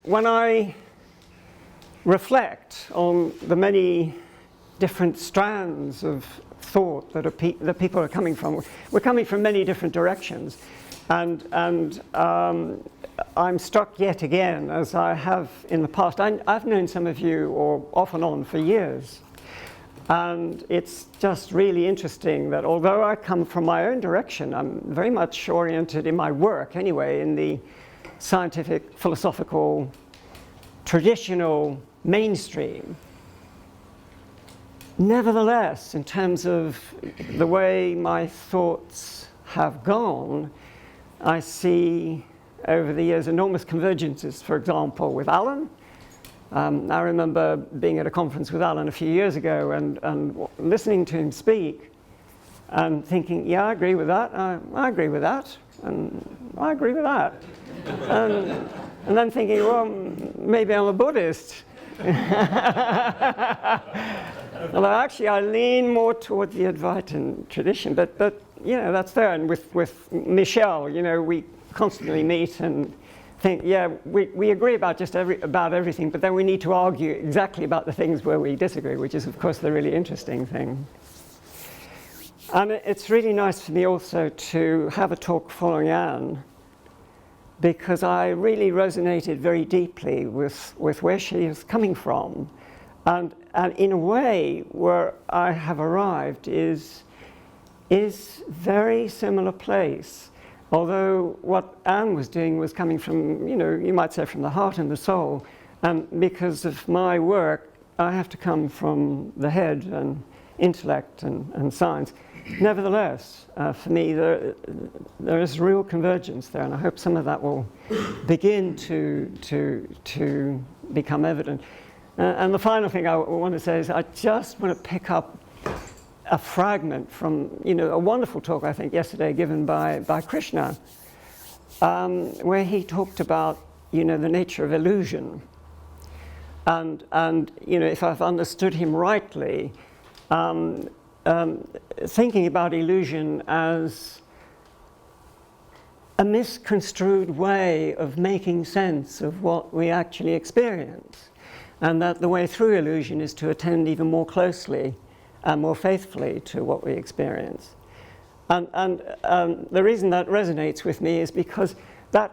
When I reflect on the many different strands of thought that people are coming from, we're coming from many different directions, and I'm struck yet again, as I have in the past. I've known some of you, or off and on, for years, and it's just really interesting that although I come from my own direction, I'm very much oriented in my work anyway in the scientific, philosophical, traditional mainstream. Nevertheless, in terms of the way my thoughts have gone, I see over the years enormous convergences, for example, with Alan. I remember being at a conference with Alan a few years ago and listening to him speak and thinking, yeah, I agree with that, I agree with that, and I agree with that. And then thinking, well, maybe I'm a Buddhist. Although actually I lean more toward the Advaitin tradition, but you know, that's there. And with Michelle, you know, we constantly meet and think, yeah, we agree about about everything, but then we need to argue exactly about the things where we disagree, which is, of course, the really interesting thing. And it's really nice for me also to have a talk following Anne, because I really resonated very deeply with where she is coming from. And in a way, where I have arrived is very similar place. Although what Anne was doing was coming from, you know, you might say from the heart and the soul. And because of my work, I have to come from the head and intellect and science. Nevertheless, for me, there is real convergence there, and I hope some of that will begin to become evident. And the final thing I want to say is I just want to pick up a fragment from, you know, a wonderful talk, I think, yesterday given by Krishna, where he talked about, you know, the nature of illusion. And you know, if I've understood him rightly, thinking about illusion as a misconstrued way of making sense of what we actually experience, and that the way through illusion is to attend even more closely and more faithfully to what we experience. And the reason that resonates with me is because that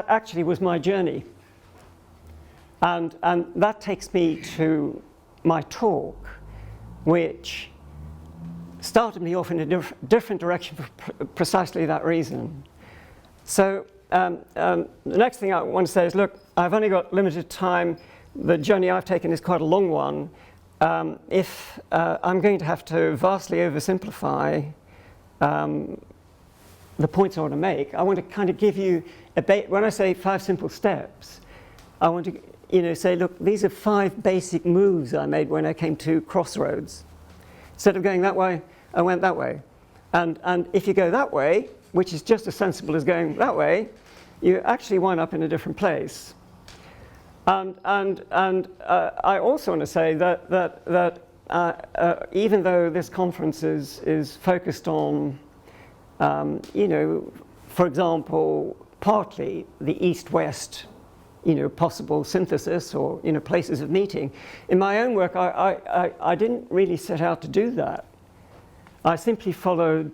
actually was my journey, and that takes me to my talk, which started me off in a different direction for precisely that reason. So the next thing I want to say is, look, I've only got limited time. The journey I've taken is quite a long one. If I'm going to have to vastly oversimplify the points I want to make, I want to kind of give you when I say 5 simple steps, I want to, you know, say, look, these are 5 basic moves I made when I came to crossroads. Instead of going that way, I went that way. And if you go that way, which is just as sensible as going that way, you actually wind up in a different place. And I also want to say that even though this conference is focused on, you know, for example, partly the East-West, you know, possible synthesis or, you know, places of meeting. In my own work, I didn't really set out to do that. I simply followed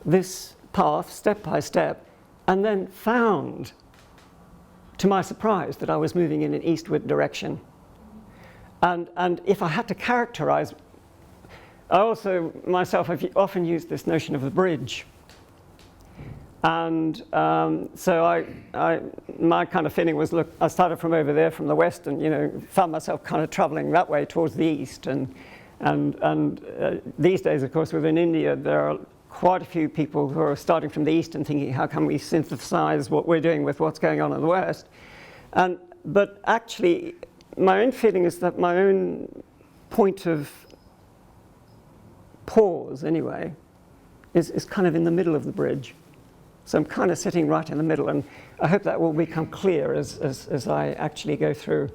this path step by step, and then found, to my surprise, that I was moving in an eastward direction. And if I had to characterize, I also myself have often used this notion of the bridge. And so my kind of feeling was, look, I started from over there, from the west, and, you know, found myself kind of traveling that way towards the east. And these days, of course, within India, there are quite a few people who are starting from the east and thinking, how can we synthesize what we're doing with what's going on in the west? But actually, my own feeling is that my own point of pause, anyway, is kind of in the middle of the bridge. So I'm kind of sitting right in the middle, and I hope that will become clear as I actually go through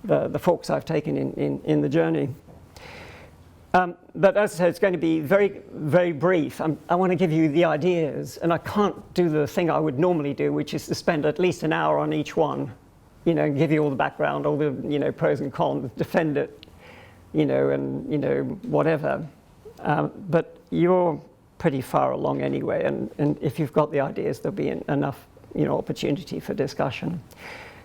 the forks I've taken in the journey. But as I said, it's going to be very, very brief. I want to give you the ideas, and I can't do the thing I would normally do, which is to spend at least an hour on each one. give you all the background, all the, pros and cons, defend it, and, whatever. But you're pretty far along anyway, and if you've got the ideas, there'll be enough, opportunity for discussion.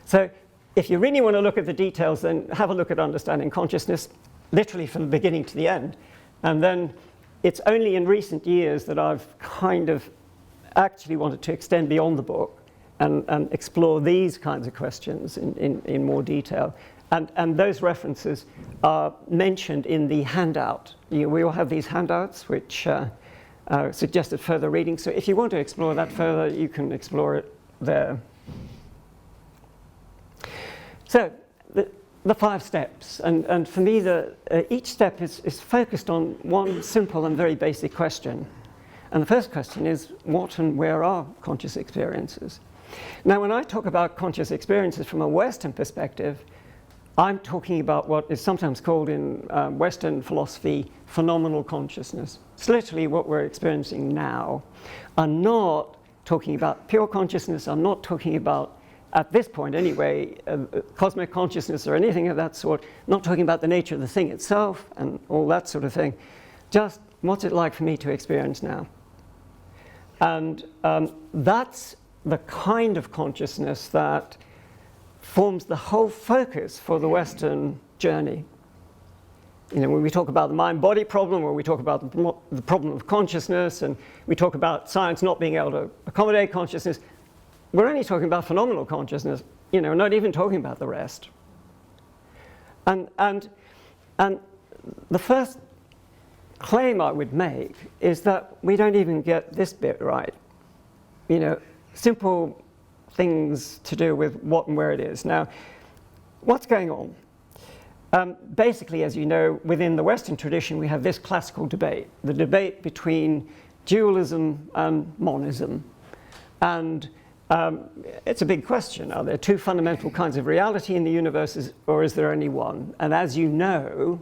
So if you really want to look at the details, then have a look at Understanding Consciousness, literally from the beginning to the end. And then it's only in recent years that I've kind of actually wanted to extend beyond the book and explore these kinds of questions in more detail. And those references are mentioned in the handout. We all have these handouts which suggested further reading. So if you want to explore that further, you can explore it there. So the 5 steps. And for me, each step is focused on one simple and very basic question. And the first question is, what and where are conscious experiences? Now, when I talk about conscious experiences from a Western perspective, I'm talking about what is sometimes called in Western philosophy phenomenal consciousness. It's literally what we're experiencing now. I'm not talking about pure consciousness. I'm not talking about, at this point anyway, cosmic consciousness or anything of that sort. I'm not talking about the nature of the thing itself and all that sort of thing. Just what's it like for me to experience now? And that's the kind of consciousness that forms the whole focus for the Western journey. When we talk about the mind-body problem, or we talk about the problem of consciousness, and we talk about science not being able to accommodate consciousness, we're only talking about phenomenal consciousness, not even talking about the rest. And the first claim I would make is that we don't even get this bit right. Simple things to do with what and where it is. Now, what's going on? Basically, as you know, within the Western tradition, we have this classical debate, the debate between dualism and monism. And it's a big question. Are there 2 fundamental kinds of reality in the universe, or is there only one? And as you know,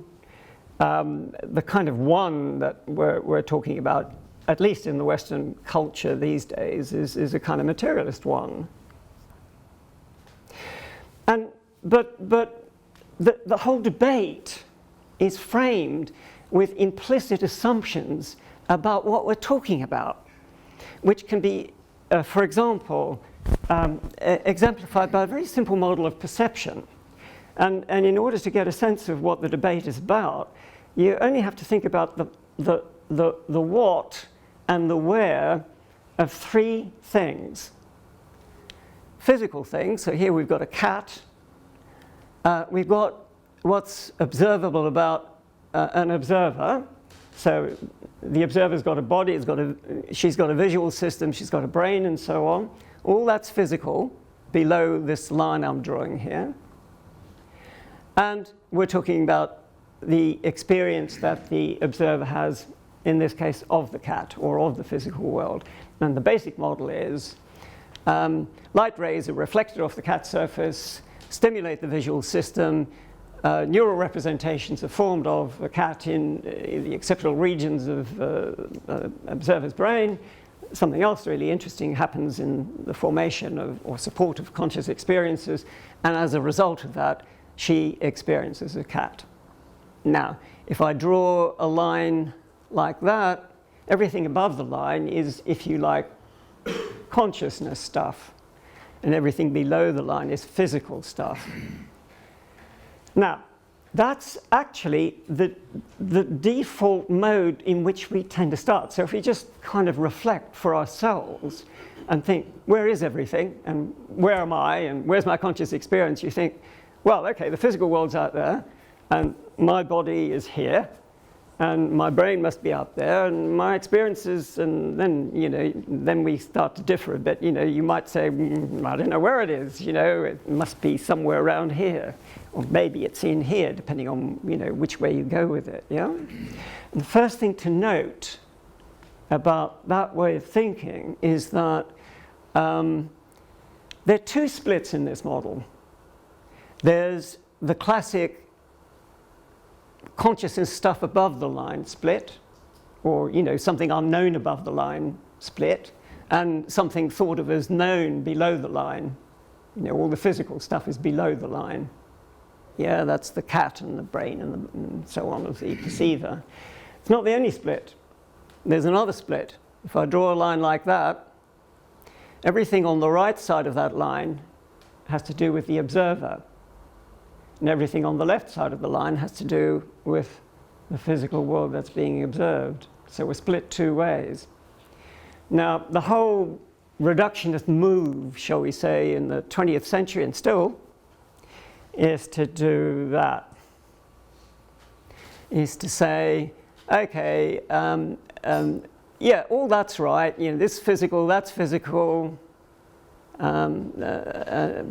the kind of one that we're talking about, at least in the Western culture these days, is a kind of materialist one. But the whole debate is framed with implicit assumptions about what we're talking about, which can be, for example, exemplified by a very simple model of perception. And in order to get a sense of what the debate is about, you only have to think about the what and the where of 3 things. Physical things, so here we've got a cat. We've got what's observable about an observer. So the observer's got a body, she's got a visual system, she's got a brain, and so on. All that's physical below this line I'm drawing here. And we're talking about the experience that the observer has, in this case, of the cat or of the physical world. And the basic model is light rays are reflected off the cat's surface, stimulate the visual system, neural representations are formed of a cat in the occipital regions of observer's brain. Something else really interesting happens in the formation of or support of conscious experiences, and as a result of that, she experiences a cat. Now, if I draw a line like that, everything above the line is, if you like, consciousness stuff, and everything below the line is physical stuff. Now, that's actually the default mode in which we tend to start. So if we just kind of reflect for ourselves and think, where is everything, and where am I, and where's my conscious experience, you think, well, okay, the physical world's out there, and my body is here, and my brain must be out there, and my experiences, and then, then we start to differ a bit. You might say, I don't know where it is, it must be somewhere around here, or maybe it's in here, depending on, which way you go with it, yeah? And the first thing to note about that way of thinking is that there are 2 splits in this model. There's the classic consciousness stuff above the line split, or something unknown above the line split, and something thought of as known below the line all the physical stuff is below the line. Yeah, that's the cat and the brain and so on of the perceiver. It's not the only split. There's another split. If I draw a line like that, everything on the right side of that line has to do with the observer. And everything on the left side of the line has to do with the physical world that's being observed. So we're split two ways. Now, the whole reductionist move, shall we say, in the 20th century and still, is to do that. Is to say, okay, yeah, all that's right. This physical, that's physical. The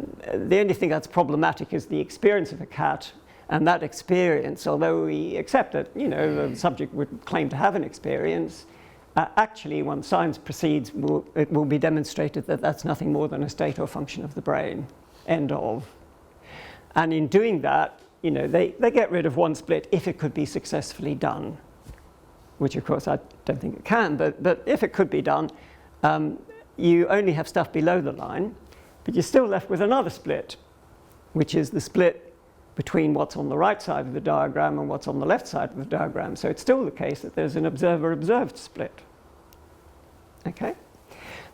only thing that's problematic is the experience of a cat, and that experience, although we accept that the subject would claim to have an experience, actually, when science proceeds, it will be demonstrated that that's nothing more than a state or function of the brain. End of. And in doing that, they get rid of one split if it could be successfully done, which of course I don't think it can, but if it could be done, you only have stuff below the line, but you're still left with another split, which is the split between what's on the right side of the diagram and what's on the left side of the diagram. So it's still the case that there's an observer-observed split. Okay?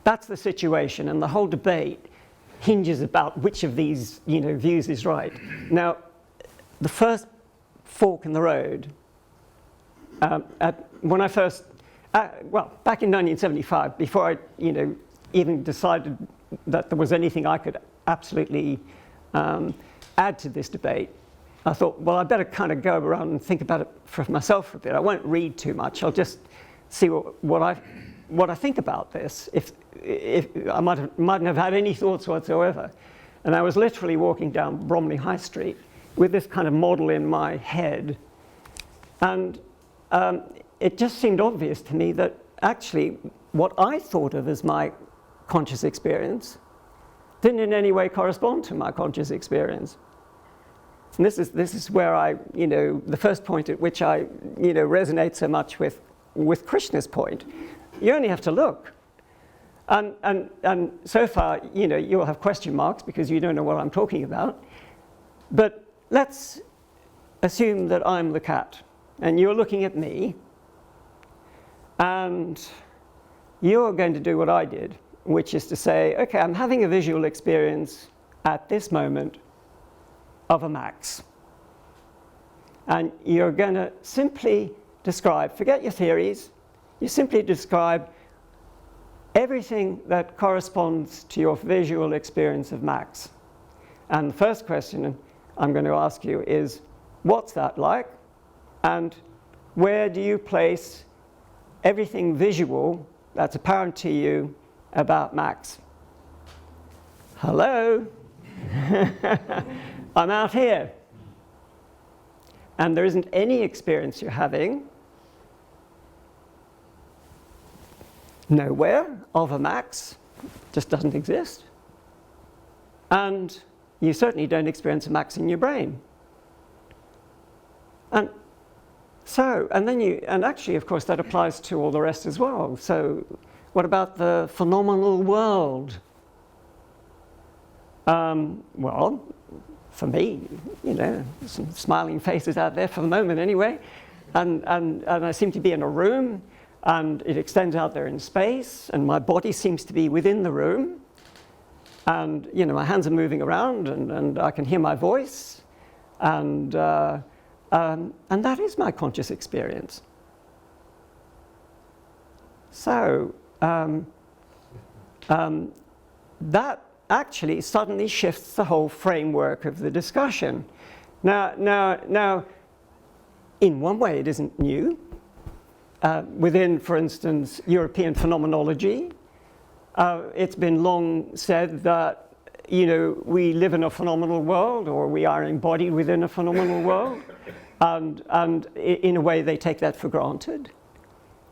That's the situation, and the whole debate hinges about which of these views is right. Now, the first fork in the road, when I first, back in 1975, before I even decided that there was anything I could absolutely add to this debate, I thought, well, I better kind of go around and think about it for myself for a bit. I won't read too much. I'll just see what I think about this. If I mightn't have had any thoughts whatsoever. And I was literally walking down Bromley High Street with this kind of model in my head. And it just seemed obvious to me that actually what I thought of as my conscious experience didn't in any way correspond to my conscious experience. And this is where the first point at which I, resonate so much with Krishna's point. You only have to look. And so far, you'll have question marks because you don't know what I'm talking about. But let's assume that I'm the cat and you're looking at me and you're going to do what I did, which is to say, okay, I'm having a visual experience at this moment of a max. And you're going to simply describe, forget your theories, you simply describe everything that corresponds to your visual experience of max. And the first question I'm going to ask you is, what's that like? And where do you place everything visual that's apparent to you about max? Hello? I'm out here. And there isn't any experience you're having nowhere of a max, just doesn't exist. And you certainly don't experience a max in your brain. And actually, of course, that applies to all the rest as well. So what about the phenomenal world? Well, for me, some smiling faces out there for the moment anyway. And I seem to be in a room, and it extends out there in space, and my body seems to be within the room. And, my hands are moving around, and I can hear my voice. And that is my conscious experience. So that actually suddenly shifts the whole framework of the discussion. Now, in one way, it isn't new. Within, for instance, European phenomenology, it's been long said that we live in a phenomenal world, or we are embodied within a phenomenal world, and in a way they take that for granted.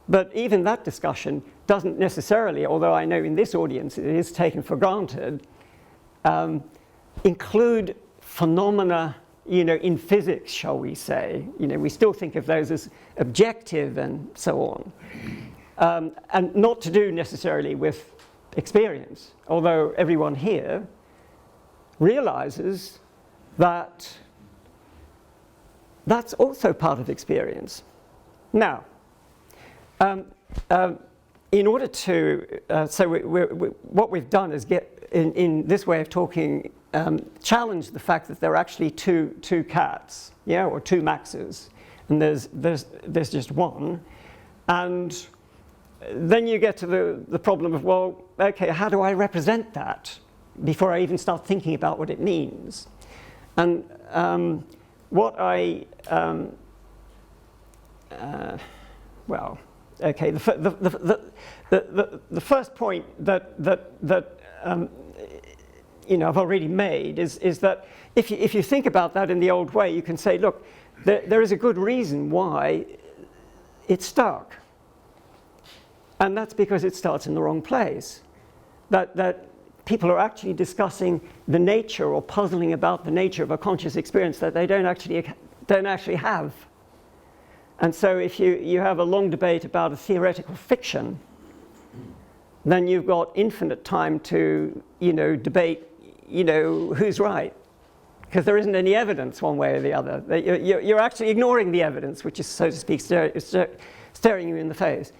But even that discussion doesn't necessarily, although I know in this audience it is taken for granted, include phenomena, in physics, shall we say. We still think of those as objective and so on. And not to do necessarily with experience, although everyone here realizes that that's also part of experience. Now, in order to, what we've done is get, in this way of talking, challenge the fact that there are actually two cats, yeah, or two maxes, and there's just one, and then you get to the problem of, well, okay, how do I represent that before I even start thinking about what it means? And what I, well, okay, the first point that you know, I've already made is that if you think about that in the old way, you can say, look, there is a good reason why it's stuck. And that's because it starts in the wrong place. That people are actually discussing the nature or puzzling about the nature of a conscious experience that they don't actually have. And so if you have a long debate about a theoretical fiction, then you've got infinite time to, you know, debate, you know, who's right. Because there isn't any evidence one way or the other. You're actually ignoring the evidence, which is, so to speak, staring you in the face.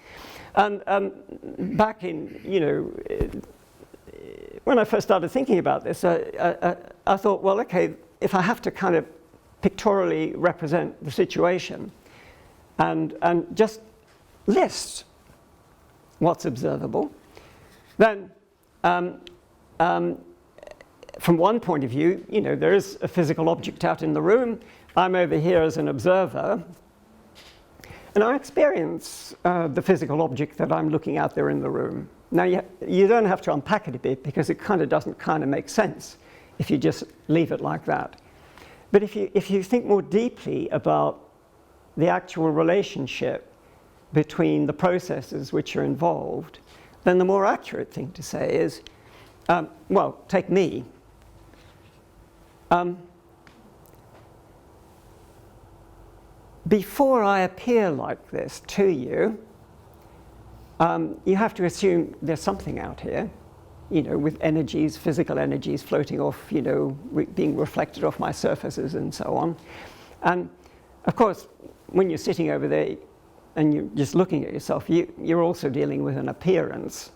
And back in, you know, when I first started thinking about this, I thought, well, okay, if I have to kind of pictorially represent the situation and just list what's observable, then from one point of view, you know, there is a physical object out in the room. I'm over here as an observer. And I experience the physical object that I'm looking at there in the room. Now, you don't have to unpack it a bit because it kind of doesn't kind of make sense if you just leave it like that. But if you think more deeply about the actual relationship between the processes which are involved, then the more accurate thing to say is, well, take me. Before I appear like this to you, you have to assume there's something out here, you know, with energies, physical energies floating off, you know, being reflected off my surfaces and so on. And of course, when you're sitting over there and you're just looking at yourself, you're also dealing with an appearance.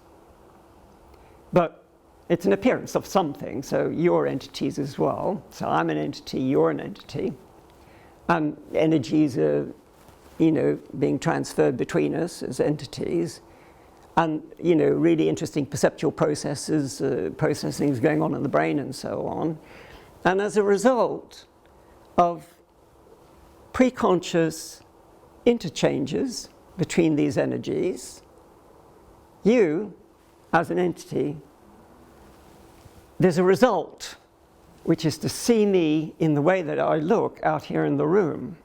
But it's an appearance of something, so you're entities as well. So I'm an entity, you're an entity. And energies are, you know, being transferred between us as entities. And, you know, really interesting perceptual processes, processing is going on in the brain and so on. And as a result of preconscious interchanges between these energies, you, as an entity, there's a result, which is to see me in the way that I look out here in the room.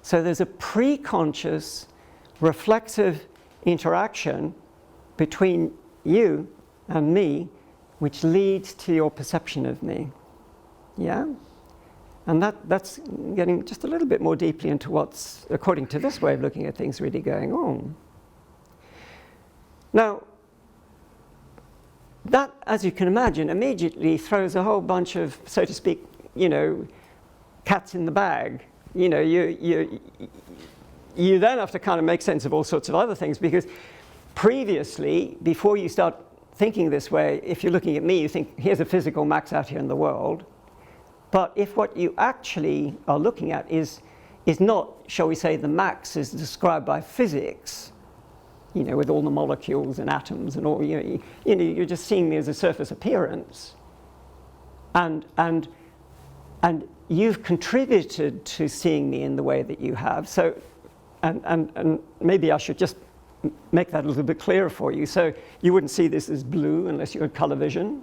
So there's a preconscious, reflexive interaction between you and me, which leads to your perception of me. Yeah? And that's getting just a little bit more deeply into what's, according to this way of looking at things, really going on. Now, that, as you can imagine, immediately throws a whole bunch of, so to speak, you know, cats in the bag. You know, you then have to kind of make sense of all sorts of other things, because previously, before you start thinking this way, if you're looking at me, you think, here's a physical max out here in the world. But if what you actually are looking at is not, shall we say, the max is described by physics, you know, with all the molecules and atoms and all, you know, you're just seeing me as a surface appearance. And you've contributed to seeing me in the way that you have. So, and maybe I should just make that a little bit clearer for you. So you wouldn't see this as blue unless you had color vision.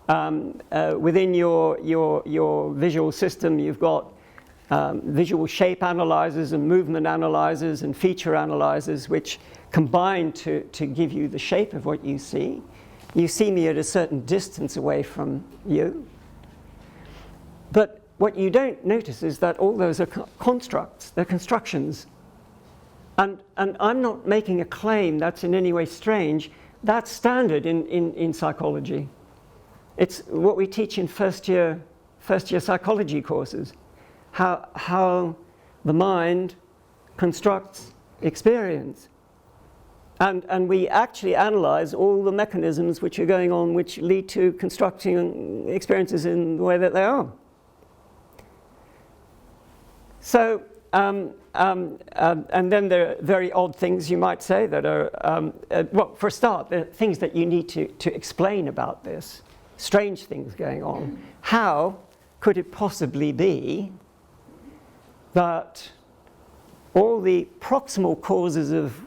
Within your visual system, you've got visual shape analyzers and movement analyzers and feature analyzers, which combine to give you the shape of what you see. You see me at a certain distance away from you. But what you don't notice is that all those are constructs, they're constructions. And I'm not making a claim that's in any way strange. That's standard in psychology. It's what we teach in first year psychology courses, how the mind constructs experience. And we actually analyze all the mechanisms which are going on which lead to constructing experiences in the way that they are. So, and then there are very odd things you might say that are, well, for a start, there are things that you need to explain about this. Strange things going on. How could it possibly be that all the proximal causes of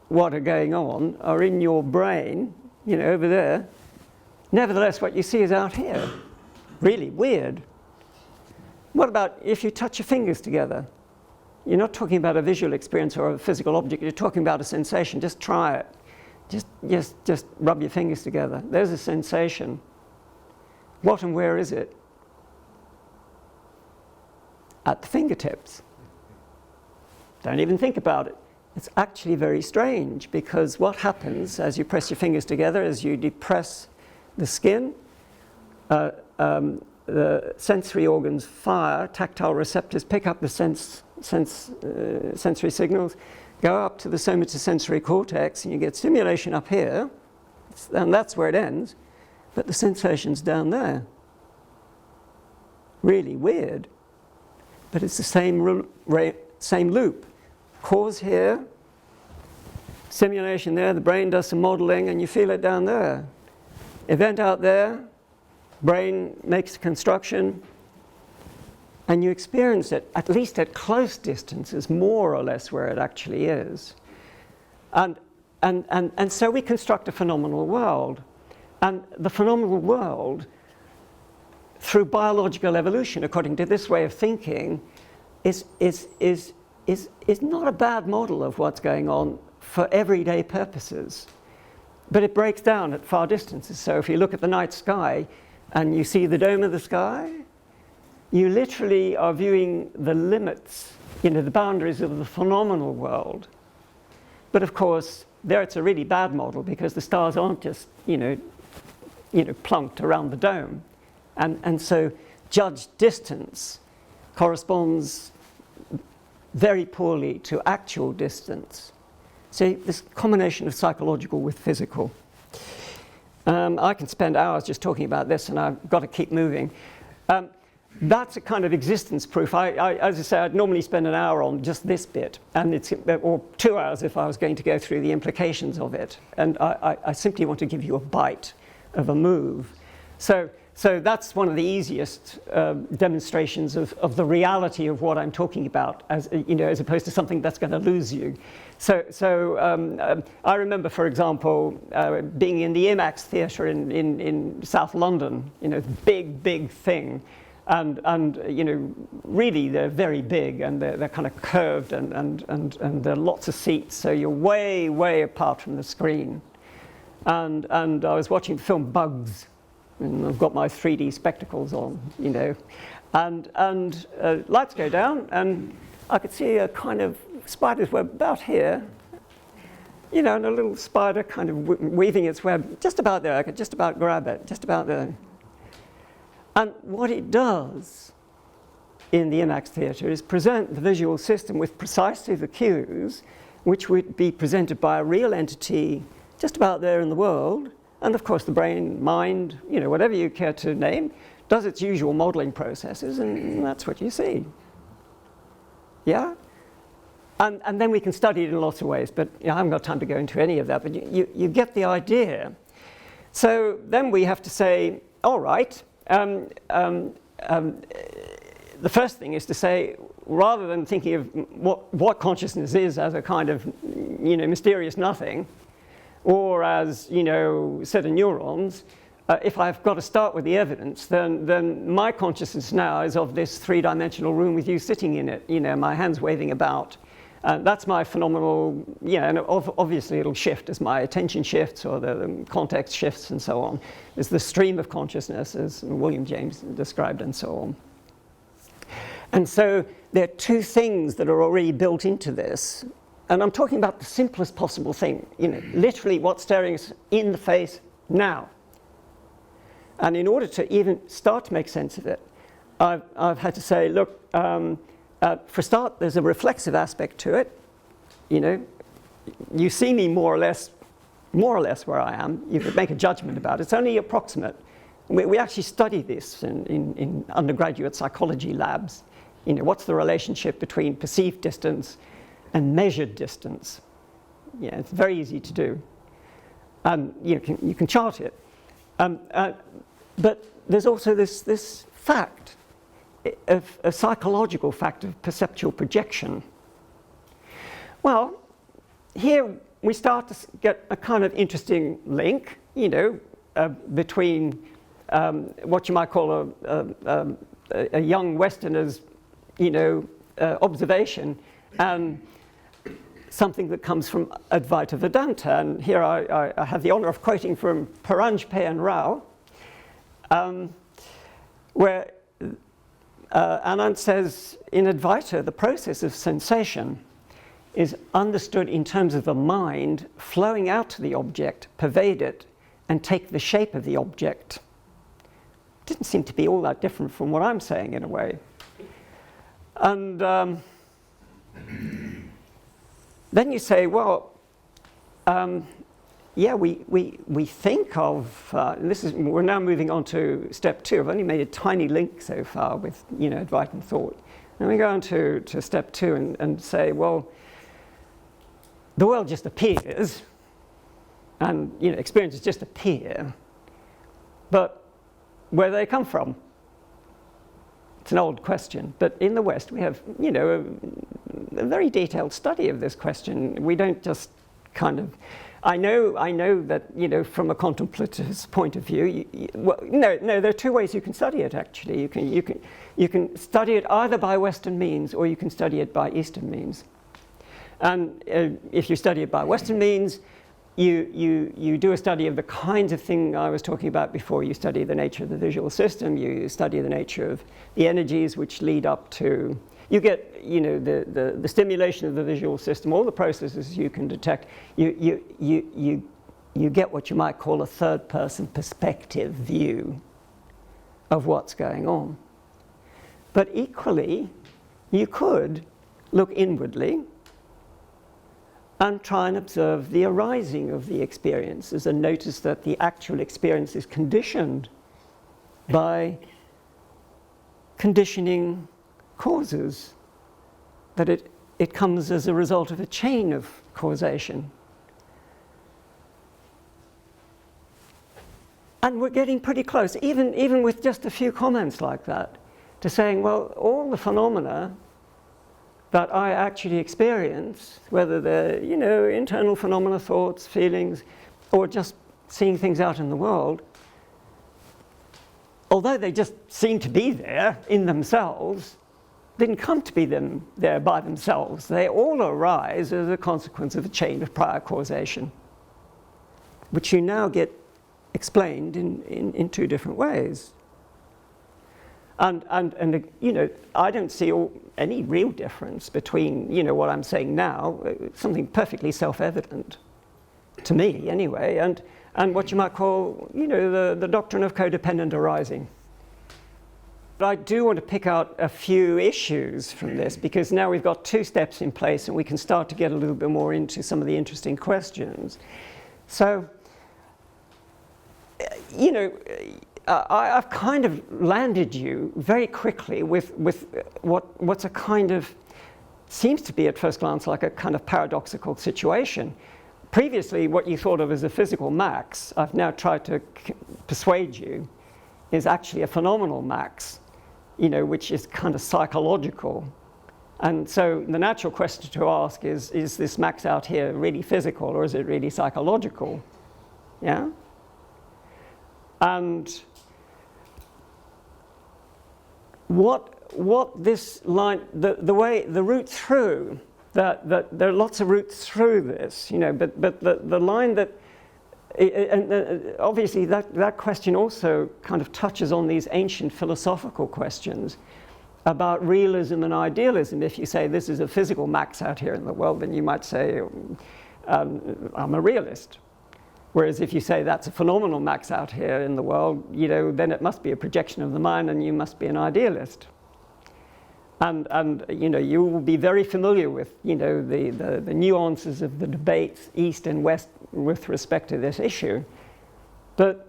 what are going on are in your brain, you know, over there. Nevertheless, what you see is out here. Really weird. What about if you touch your fingers together? You're not talking about a visual experience or a physical object. You're talking about a sensation. Just try it. Just rub your fingers together. There's a sensation. What and where is it? At the fingertips. Don't even think about it. It's actually very strange, because what happens as you press your fingers together, as you depress the skin, the sensory organs fire, tactile receptors pick up the sensory signals, go up to the somatosensory cortex, and you get stimulation up here, and that's where it ends, but the sensation's down there. Really weird. But it's the same loop. Cause here, simulation there, the brain does some modeling, and you feel it down there. Event out there, brain makes a construction, and you experience it, at least at close distances, more or less where it actually is. And so we construct a phenomenal world. And the phenomenal world, through biological evolution, according to this way of thinking, is not a bad model of what's going on for everyday purposes. But it breaks down at far distances. So if you look at the night sky and you see the dome of the sky, you literally are viewing the limits, you know, the boundaries of the phenomenal world. But of course, there it's a really bad model, because the stars aren't just, you know, plunked around the dome. And so judged distance corresponds very poorly to actual distance. So this combination of psychological with physical. I can spend hours just talking about this, and I've got to keep moving. That's a kind of existence proof. As I say, I'd normally spend an hour on just this bit, and or 2 hours if I was going to go through the implications of it. And I simply want to give you a bite of a move. So that's one of the easiest demonstrations of the reality of what I'm talking about, as opposed to something that's going to lose you. So I remember, for example, being in the IMAX theatre in South London. You know, big thing, and you know, really they're very big, and they're kind of curved, and there are lots of seats, so you're way apart from the screen. And I was watching the film Bugs. And I've got my 3D spectacles on, you know, and lights go down, and I could see a kind of spider's web about here, you know, and a little spider kind of weaving its web just about there. I could just about grab it, just about there. And what it does in the IMAX theatre is present the visual system with precisely the cues which would be presented by a real entity just about there in the world. And of course the brain, mind, you know, whatever you care to name, does its usual modeling processes, and that's what you see. Yeah? And then we can study it in lots of ways, but I haven't got time to go into any of that, but you get the idea. So then we have to say, all right, the first thing is to say, rather than thinking of what consciousness is as a kind of, you know, mysterious nothing, or as, you know, set of neurons, if I've got to start with the evidence, then my consciousness now is of this three-dimensional room with you sitting in it, you know, my hands waving about. That's my phenomenal, you know, and obviously it'll shift as my attention shifts or the context shifts and so on. There's the stream of consciousness, as William James described, and so on. And so there are two things that are already built into this. And I'm talking about the simplest possible thing, you know, literally what's staring us in the face now. And in order to even start to make sense of it, I've had to say, look, for a start, there's a reflexive aspect to it. You know, you see me more or less where I am. You could make a judgment about it. It's only approximate. We actually study this in undergraduate psychology labs. You know, what's the relationship between perceived distance and measured distance? Yeah, it's very easy to do. You can chart it. But there's also this fact, a psychological fact of perceptual projection. Well, here we start to get a kind of interesting link, you know, between what you might call a young Westerner's, you know, observation and something that comes from Advaita Vedanta. And here I have the honor of quoting from Paranjpe and Rao, where Anand says, in Advaita, the process of sensation is understood in terms of the mind flowing out to the object, pervade it, and take the shape of the object. Didn't seem to be all that different from what I'm saying in a way. And then you say, well, yeah, we think of, we're now moving on to step 2. I've only made a tiny link so far with, you know, Advaitin thought. Then we go on to step 2 and say, well, the world just appears, and, you know, experiences just appear, but where do they come from? It's an old question, but in the West we have, you know, a very detailed study of this question. We don't just kind of, I know that, you know, from a contemplative's point of view, well, no, there are 2 ways you can study it actually. You can study it either by Western means or you can study it by Eastern means. And if you study it by Western means, you do a study of the kinds of thing I was talking about before. You study the nature of the visual system, you study the nature of the energies which lead up to, you get, you know, the stimulation of the visual system, all the processes you can detect. You get what you might call a third-person perspective view of what's going on. But equally, you could look inwardly and try and observe the arising of the experiences and notice that the actual experience is conditioned by conditioning causes, that it comes as a result of a chain of causation. And we're getting pretty close, even with just a few comments like that, to saying, well, all the phenomena that I actually experience, whether they're, you know, internal phenomena, thoughts, feelings, or just seeing things out in the world, although they just seem to be there in themselves, didn't come to be there by themselves. They all arise as a consequence of a chain of prior causation, which you now get explained in 2 different ways. And you know, I don't see any real difference between, you know, what I'm saying now, something perfectly self-evident, to me anyway, and what you might call, you know, the doctrine of codependent arising. But I do want to pick out a few issues from this, because now we've got 2 steps in place and we can start to get a little bit more into some of the interesting questions. So, you know, I've kind of landed you very quickly with what's a kind of, seems to be at first glance like a kind of paradoxical situation. Previously, what you thought of as a physical max, I've now tried to persuade you, is actually a phenomenal max, you know, which is kind of psychological. And so the natural question to ask is this max out here really physical or is it really psychological? Yeah? And what this line, the way, the route through, that there are lots of routes through this, you know, but the line that, and obviously that question also kind of touches on these ancient philosophical questions about realism and idealism. If you say this is a physical max out here in the world, then you might say, I'm a realist. Whereas if you say that's a phenomenal max out here in the world, you know, then it must be a projection of the mind and you must be an idealist. And you know, you will be very familiar with, you know, the nuances of the debates east and west with respect to this issue. But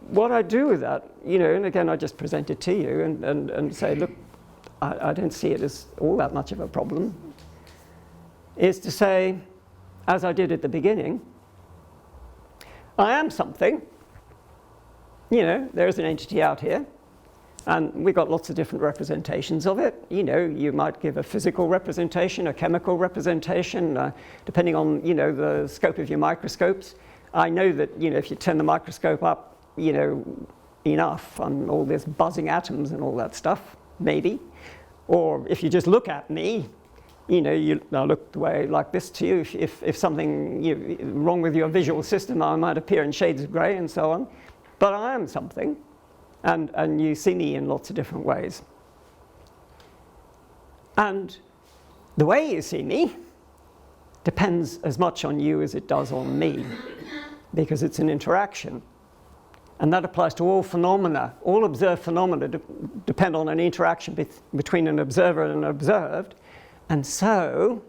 what I do with that, you know, and again I just present it to you and say, look, I don't see it as all that much of a problem, is to say, as I did at the beginning, I am something. You know, there's an entity out here, and we've got lots of different representations of it. You know, you might give a physical representation, a chemical representation, depending on, you know, the scope of your microscopes. I know that, you know, if you turn the microscope up, you know, enough on all this buzzing atoms and all that stuff, maybe. Or if you just look at me, you know, I look the way like this to you. If something wrong with your visual system, I might appear in shades of grey and so on. But I am something, and you see me in lots of different ways. And the way you see me depends as much on you as it does on me, because it's an interaction. And that applies to all phenomena. All observed phenomena depend on an interaction between an observer and an observed. And so,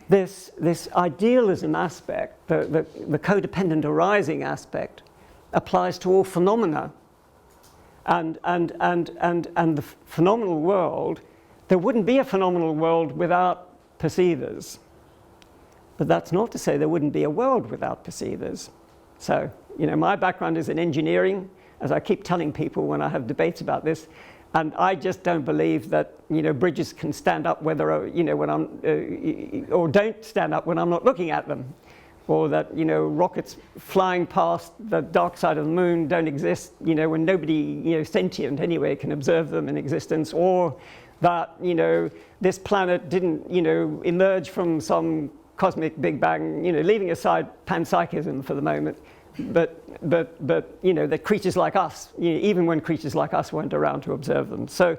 this idealism aspect, the codependent arising aspect, applies to all phenomena. And the phenomenal world, there wouldn't be a phenomenal world without perceivers. But that's not to say there wouldn't be a world without perceivers. So, you know, my background is in engineering, as I keep telling people when I have debates about this. And I just don't believe that, you know, bridges can stand up whether, you know, when I'm, or don't stand up when I'm not looking at them. Or that, you know, rockets flying past the dark side of the moon don't exist, you know, when nobody, you know, sentient anyway can observe them in existence. Or that, you know, this planet didn't, you know, emerge from some cosmic Big Bang, you know, leaving aside panpsychism for the moment. But you know, they're creatures like us, you know, even when creatures like us weren't around to observe them. So,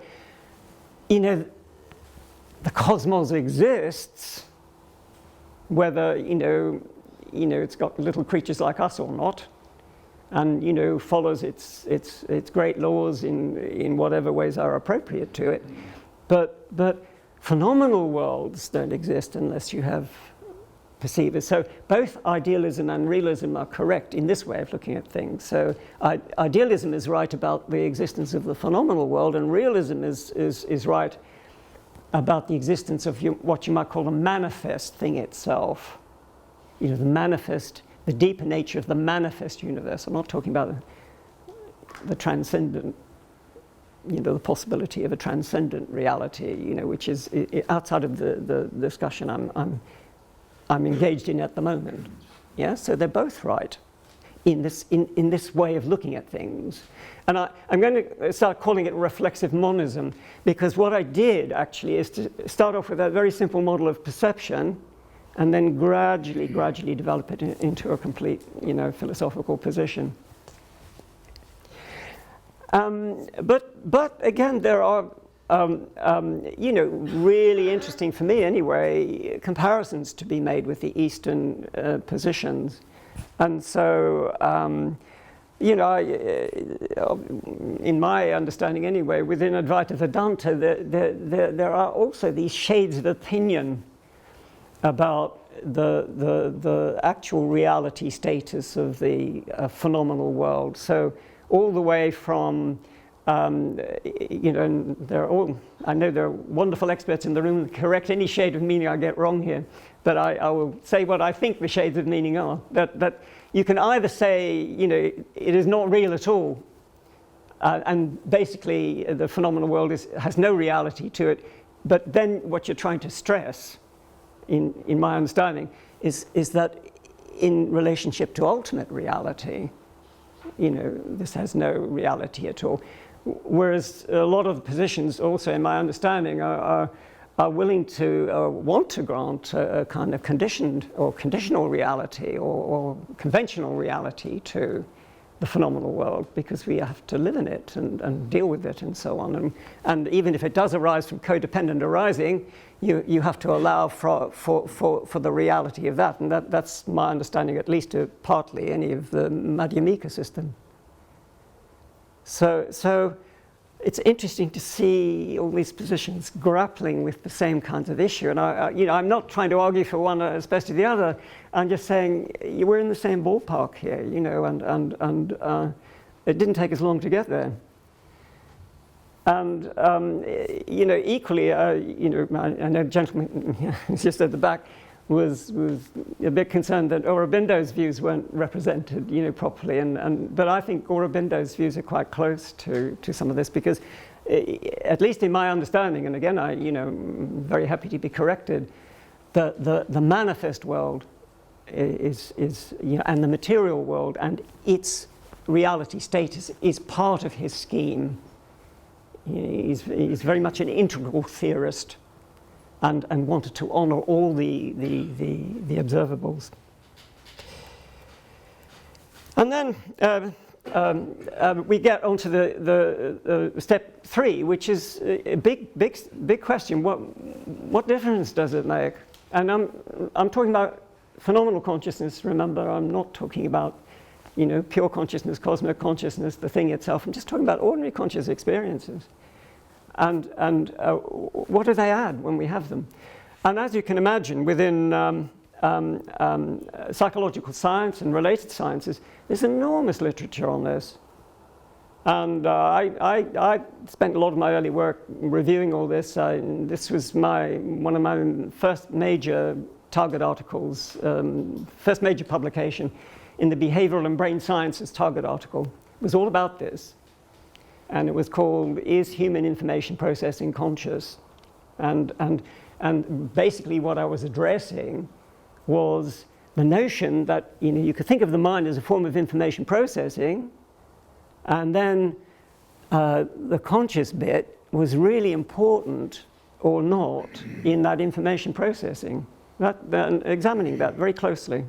you know, the cosmos exists, whether, you know, it's got little creatures like us or not, and, you know, follows its great laws in whatever ways are appropriate to it. But phenomenal worlds don't exist unless you have perceivers. So both idealism and realism are correct in this way of looking at things. So idealism is right about the existence of the phenomenal world, and realism is right about the existence of what you might call the manifest thing itself. You know, the manifest, the deeper nature of the manifest universe. I'm not talking about the transcendent, you know, the possibility of a transcendent reality, you know, which is outside of the discussion I'm engaged in at the moment. Yeah, so they're both right in this way of looking at things. And I'm going to start calling it reflexive monism, because what I did actually is to start off with a very simple model of perception and then gradually develop it into a complete, you know, philosophical position. But again, there are you know, really interesting for me anyway, comparisons to be made with the Eastern positions. And so, you know, in my understanding anyway, within Advaita Vedanta, there are also these shades of opinion about the actual reality status of the phenomenal world. So all the way from you know, and I know there are wonderful experts in the room that correct any shade of meaning I get wrong here, but I will say what I think the shades of meaning are. That you can either say, you know, it is not real at all, and basically the phenomenal world has no reality to it, but then what you're trying to stress, in my understanding, is that in relationship to ultimate reality, you know, this has no reality at all. Whereas a lot of the positions also, in my understanding, are willing to, want to grant a kind of conditioned or conditional reality or conventional reality to the phenomenal world, because we have to live in it and deal with it and so on. And even if it does arise from codependent arising, you have to allow for the reality of that. And that's my understanding, at least to partly any of the MADHYAMIKA system. So it's interesting to see all these positions grappling with the same kinds of issue. And I'm not trying to argue for one as best as the other. I'm just saying we're in the same ballpark here, and it didn't take us long to get there. And equally, I know a gentleman just at the back was a bit concerned that Aurobindo's views weren't represented, properly. But I think Aurobindo's views are quite close to some of this, because at least in my understanding, and again, I'm very happy to be corrected, the manifest world is and the material world and its reality status is part of his scheme. He's very much an integral theorist. And wanted to honor all the observables. And then we get onto the step 3, which is a big question. What difference does it make? And I'm talking about phenomenal consciousness. Remember, I'm not talking about pure consciousness, cosmic consciousness, the thing itself. I'm just talking about ordinary conscious experiences. And what do they add when we have them? And as you can imagine, within psychological science and related sciences, there's enormous literature on this. And I spent a lot of my early work reviewing all this. This was one of my first major target articles, first major publication in the Behavioral and Brain Sciences target article. It was all about this. And it was called "Is Human Information Processing Conscious?" And basically what I was addressing was the notion that you could think of the mind as a form of information processing, and then the conscious bit was really important or not in that information processing. Examining that very closely.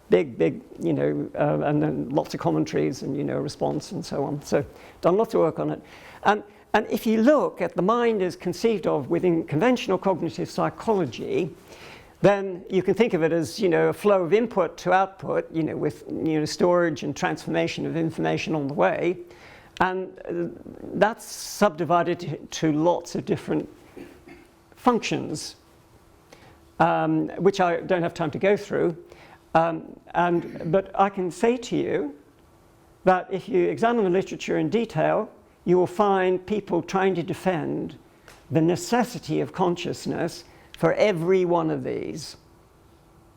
Big, and then lots of commentaries and, response and so on. So done lots of work on it. And if you look at the mind as conceived of within conventional cognitive psychology, then you can think of it as, a flow of input to output, with, storage and transformation of information on the way. And that's subdivided to lots of different functions, which I don't have time to go through. But I can say to you that if you examine the literature in detail, you will find people trying to defend the necessity of consciousness for every one of these.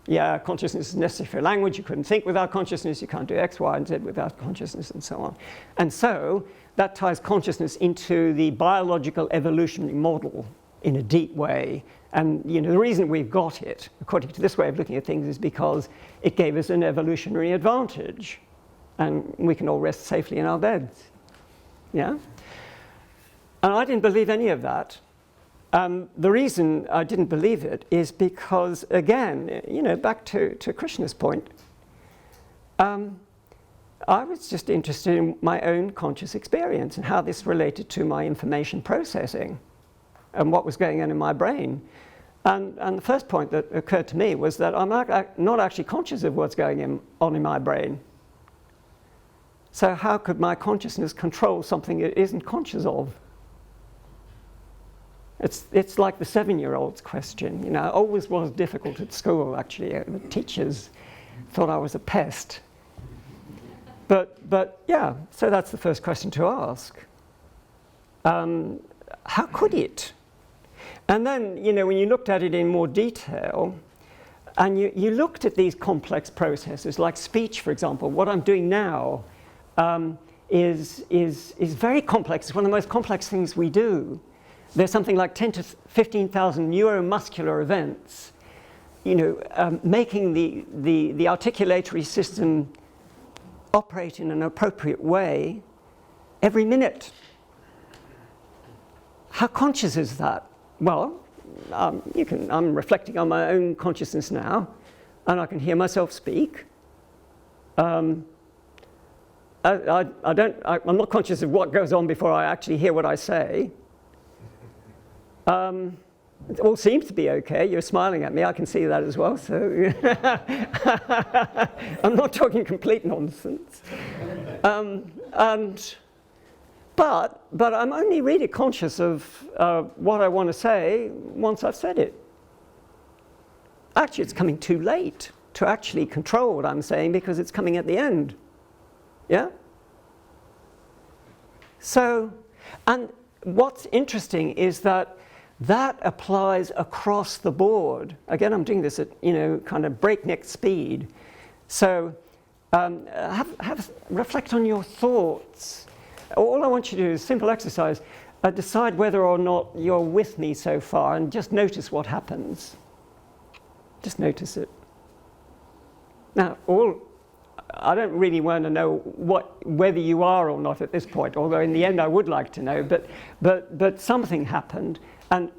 Yeah, consciousness is necessary for language. You couldn't think without consciousness. You can't do X, Y, and Z without consciousness, and so on. And so that ties consciousness into the biological evolutionary model in a deep way. And the reason we've got it, according to this way of looking at things, is because it gave us an evolutionary advantage. And we can all rest safely in our beds. Yeah? And I didn't believe any of that. The reason I didn't believe it is because, again, back to Krishna's point, I was just interested in my own conscious experience and how this related to my information processing and what was going on in my brain. And the first point that occurred to me was that I'm not actually conscious of what's going on in my brain. So how could my consciousness control something it isn't conscious of? It's like the 7-year-old's question. It always was difficult at school, actually. The teachers thought I was a pest. But yeah, so that's the first question to ask. How could it? And then, when you looked at it in more detail, and you looked at these complex processes, like speech, for example, what I'm doing now is very complex. It's one of the most complex things we do. There's something like 10 to 15,000 neuromuscular events, making the articulatory system operate in an appropriate way every minute. How conscious is that? Well, I'm reflecting on my own consciousness now, and I can hear myself speak. I'm not conscious of what goes on before I actually hear what I say. It all seems to be okay. You're smiling at me. I can see that as well. So I'm not talking complete nonsense. But I'm only really conscious of what I want to say once I've said it. Actually, it's coming too late to actually control what I'm saying because it's coming at the end. Yeah? So, and what's interesting is that applies across the board. Again, I'm doing this at, kind of breakneck speed. So reflect on your thoughts. All I want you to do is a simple exercise. Decide whether or not you're with me so far and just notice what happens. Just notice it. Now, I don't really want to know whether you are or not at this point, although in the end I would like to know, but something happened. And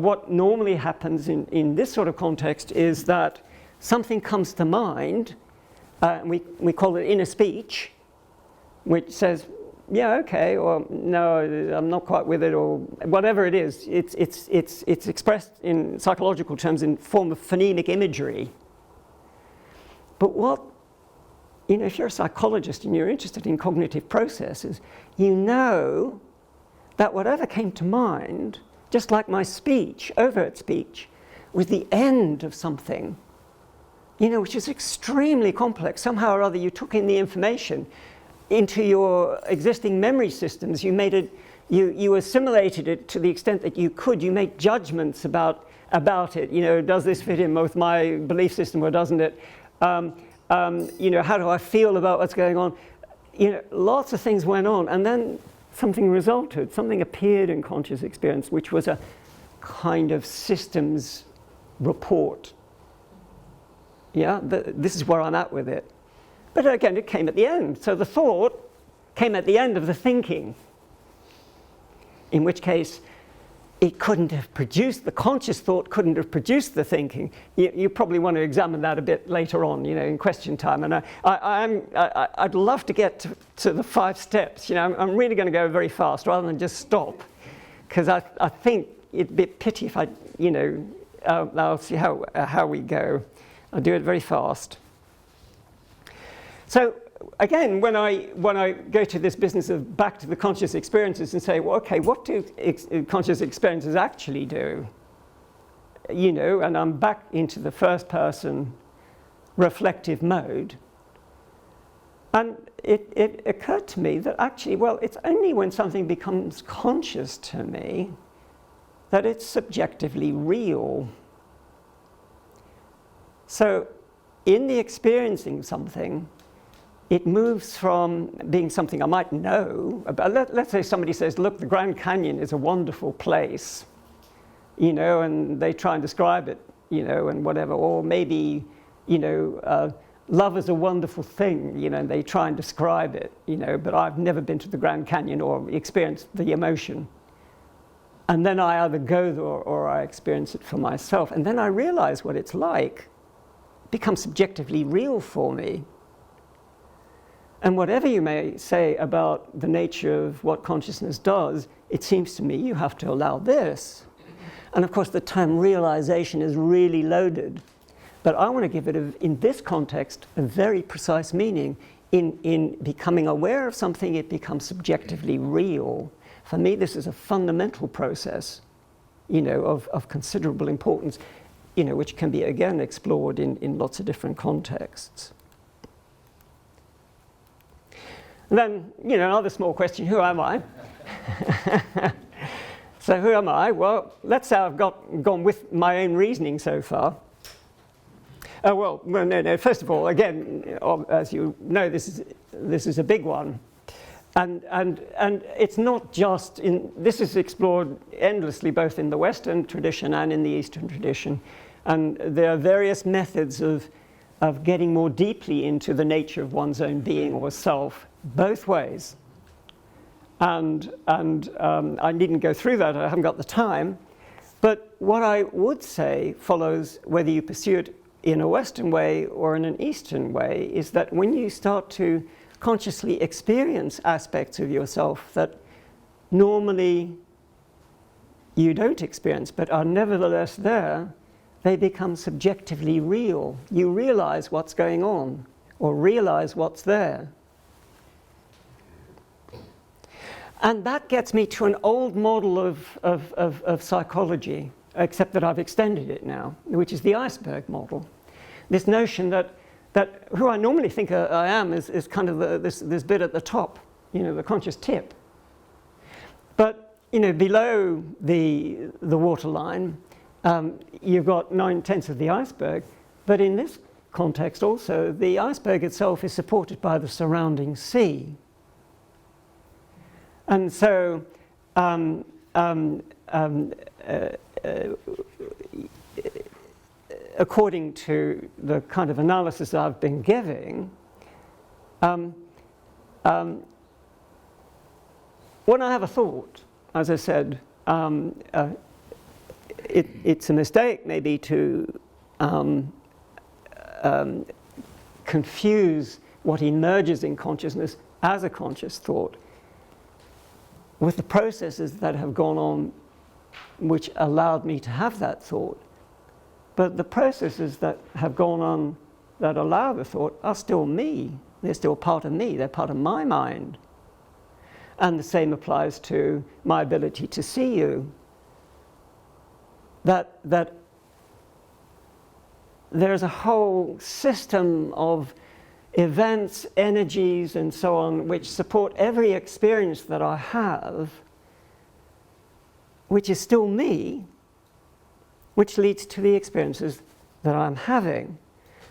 what normally happens in this sort of context is that something comes to mind, we call it inner speech, which says, yeah, okay, or no, I'm not quite with it, or whatever it is. It's expressed in psychological terms in form of phonemic imagery. But if you're a psychologist and you're interested in cognitive processes, you know that whatever came to mind, just like my speech, overt speech, was the end of something, which is extremely complex. Somehow or other you took in the information into your existing memory systems. You made it, you assimilated it to the extent that you could. You made judgments about it. Does this fit in with my belief system or doesn't it? How do I feel about what's going on? Lots of things went on, and then something resulted, something appeared in conscious experience, which was a kind of systems report. Yeah, this is where I'm at with it. But again, it came at the end. So the thought came at the end of the thinking, in which case it couldn't have produced, the conscious thought couldn't have produced the thinking. You probably want to examine that a bit later on, in question time. And I'd love to get to the 5 steps. I'm really going to go very fast rather than just stop, because I think it'd be a pity if I'll see how we go. I'll do it very fast. So again, when I go to this business of back to the conscious experiences and say, well, okay, what do conscious experiences actually do? And I'm back into the first person reflective mode. And it occurred to me that actually, well, it's only when something becomes conscious to me that it's subjectively real. So in the experiencing something, it moves from being something I might know about. Let's say somebody says, look, the Grand Canyon is a wonderful place, and they try and describe it, and whatever. Or maybe, love is a wonderful thing, and they try and describe it, but I've never been to the Grand Canyon or experienced the emotion. And then I either go there or I experience it for myself. And then I realize what it's like. It becomes subjectively real for me. And whatever you may say about the nature of what consciousness does, it seems to me you have to allow this. And of course, the term realization is really loaded. But I want to give it, in this context, a very precise meaning. In becoming aware of something, it becomes subjectively real. For me, this is a fundamental process, of considerable importance, which can be, again, explored in lots of different contexts. And then, another small question, who am I? So who am I? Well, let's say I've gone with my own reasoning so far. No. First of all, again, as you know, this is a big one. And it's not just this is explored endlessly both in the Western tradition and in the Eastern tradition. And there are various methods of getting more deeply into the nature of one's own being or self, both ways. And I needn't go through that, I haven't got the time. But what I would say follows whether you pursue it in a Western way or in an Eastern way, is that when you start to consciously experience aspects of yourself that normally you don't experience but are nevertheless there, they become subjectively real. You realize what's going on or realize what's there. And that gets me to an old model of psychology, except that I've extended it now, which is the iceberg model. This notion that who I normally think I am is kind of this bit at the top, the conscious tip. But, below the waterline, you've got 9/10 of the iceberg. But in this context also, the iceberg itself is supported by the surrounding sea. And so, according to the kind of analysis I've been giving, when I have a thought, as I said, it's a mistake maybe to confuse what emerges in consciousness as a conscious thought with the processes that have gone on which allowed me to have that thought. But the processes that have gone on that allow the thought are still me. They're still part of me. They're part of my mind. And the same applies to my ability to see you. That there's a whole system of events, energies, and so on, which support every experience that I have, which is still me, which leads to the experiences that I'm having.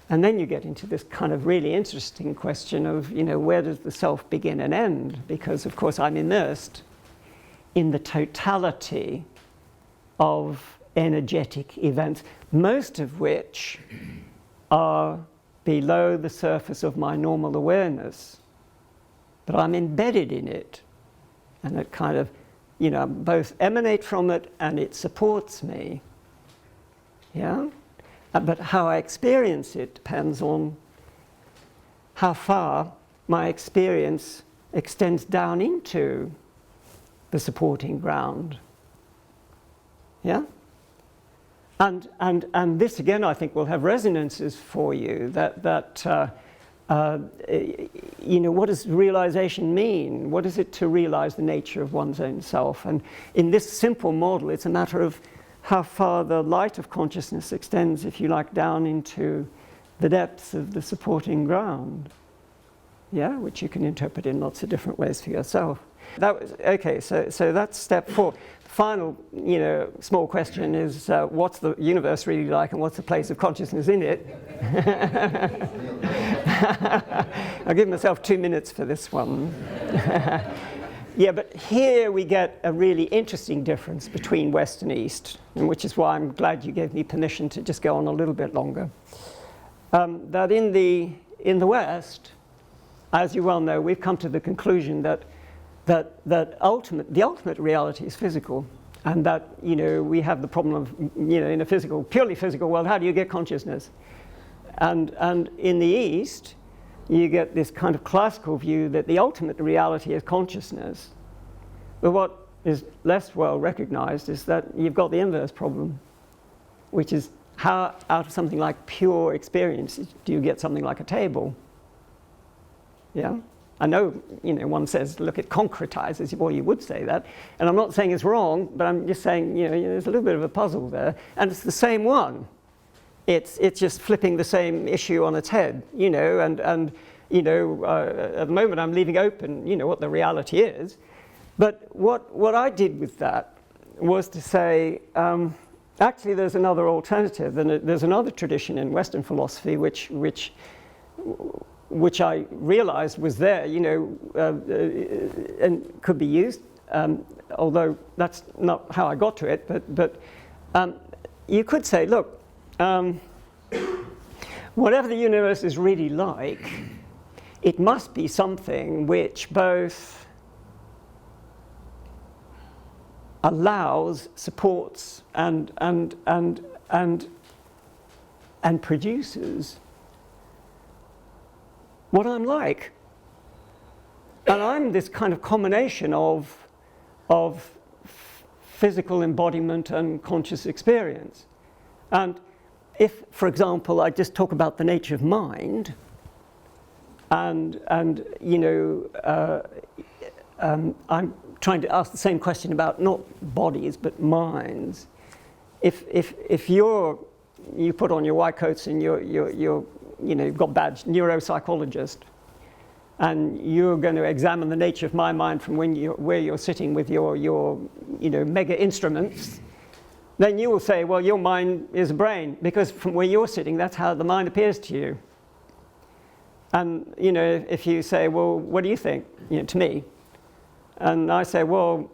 And then you get into this kind of really interesting question of, where does the self begin and end? Because, of course, I'm immersed in the totality of energetic events, most of which are below the surface of my normal awareness. But I'm embedded in it. And it kind of, both emanate from it and it supports me. Yeah? But how I experience it depends on how far my experience extends down into the supporting ground. Yeah? And this again, I think, will have resonances for you. What does realization mean? What is it to realize the nature of one's own self? And in this simple model, it's a matter of how far the light of consciousness extends, if you like, down into the depths of the supporting ground. Yeah, which you can interpret in lots of different ways for yourself. That was okay. So that's step 4. Final, small question is, what's the universe really like, and what's the place of consciousness in it? I'll give myself 2 minutes for this one. Yeah, but here we get a really interesting difference between West and East, and which is why I'm glad you gave me permission to just go on a little bit longer. That in the West, as you well know, we've come to the conclusion that the ultimate reality is physical, and that we have the problem of in a purely physical world, how do you get consciousness? And in the East, you get this kind of classical view that the ultimate reality is consciousness. But what is less well recognized is that you've got the inverse problem, which is how out of something like pure experience do you get something like a table? Yeah? I know, one says, look, it concretizes, well, you would say that. And I'm not saying it's wrong, but I'm just saying, there's a little bit of a puzzle there. And it's the same one. It's just flipping the same issue on its head, at the moment I'm leaving open, what the reality is. But what I did with that was to say, actually there's another alternative, and there's another tradition in Western philosophy which I realized was there, and could be used, although that's not how I got to it, but you could say, look, whatever the universe is really like, it must be something which both allows, supports, and produces what I'm like. And I'm this kind of combination of physical embodiment and conscious experience. And if, for example, I just talk about the nature of mind, and you know, I'm trying to ask the same question about not bodies but minds. If you put on your white coats and you've got badge neuropsychologist, and you're going to examine the nature of my mind from where you're sitting with your mega instruments, then you will say, well, your mind is a brain, because from where you're sitting, that's how the mind appears to you. And if you say, well, what do you think, to me? And I say, well,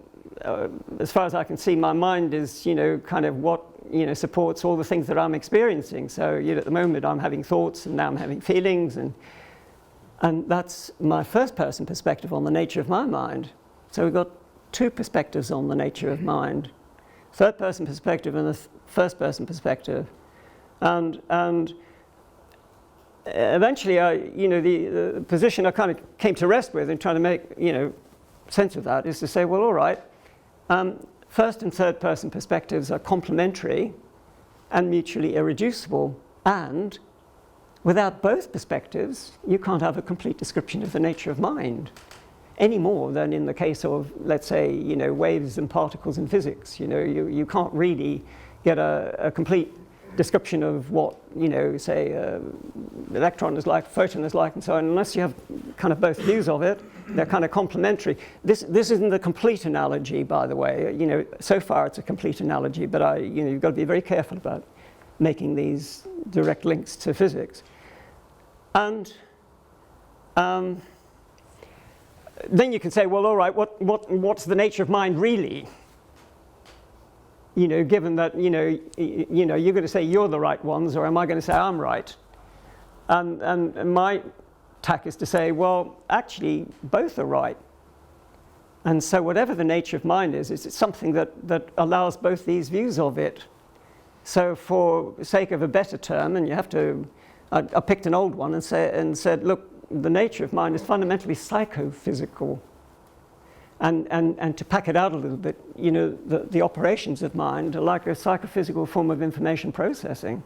as far as I can see, my mind is, kind of what, supports all the things that I'm experiencing. So, at the moment I'm having thoughts, and now I'm having feelings, and that's my first-person perspective on the nature of my mind. So we've got two perspectives on the nature of mind: third-person perspective and a first-person perspective. And eventually, the position I kind of came to rest with in trying to make sense of that is to say, well, all right, first and third-person perspectives are complementary and mutually irreducible, and without both perspectives, you can't have a complete description of the nature of mind, any more than in the case of, let's say, waves and particles in physics. You can't really get a complete description of what, say, electron is like, photon is like, and so on, unless you have kind of both views of it. They're kind of complementary. This isn't a complete analogy, by the way. So far it's a complete analogy, but you've got to be very careful about making these direct links to physics. And then you can say, well, all right, what's the nature of mind really? Given that you're going to say you're the right ones, or am I going to say I'm right? And my tack is to say, well, actually, both are right. And so whatever the nature of mind is, it's something that allows both these views of it. So for the sake of a better term, and you have to, I picked an old one and said, look, the nature of mind is fundamentally psychophysical. And to pack it out a little bit, the operations of mind are like a psychophysical form of information processing.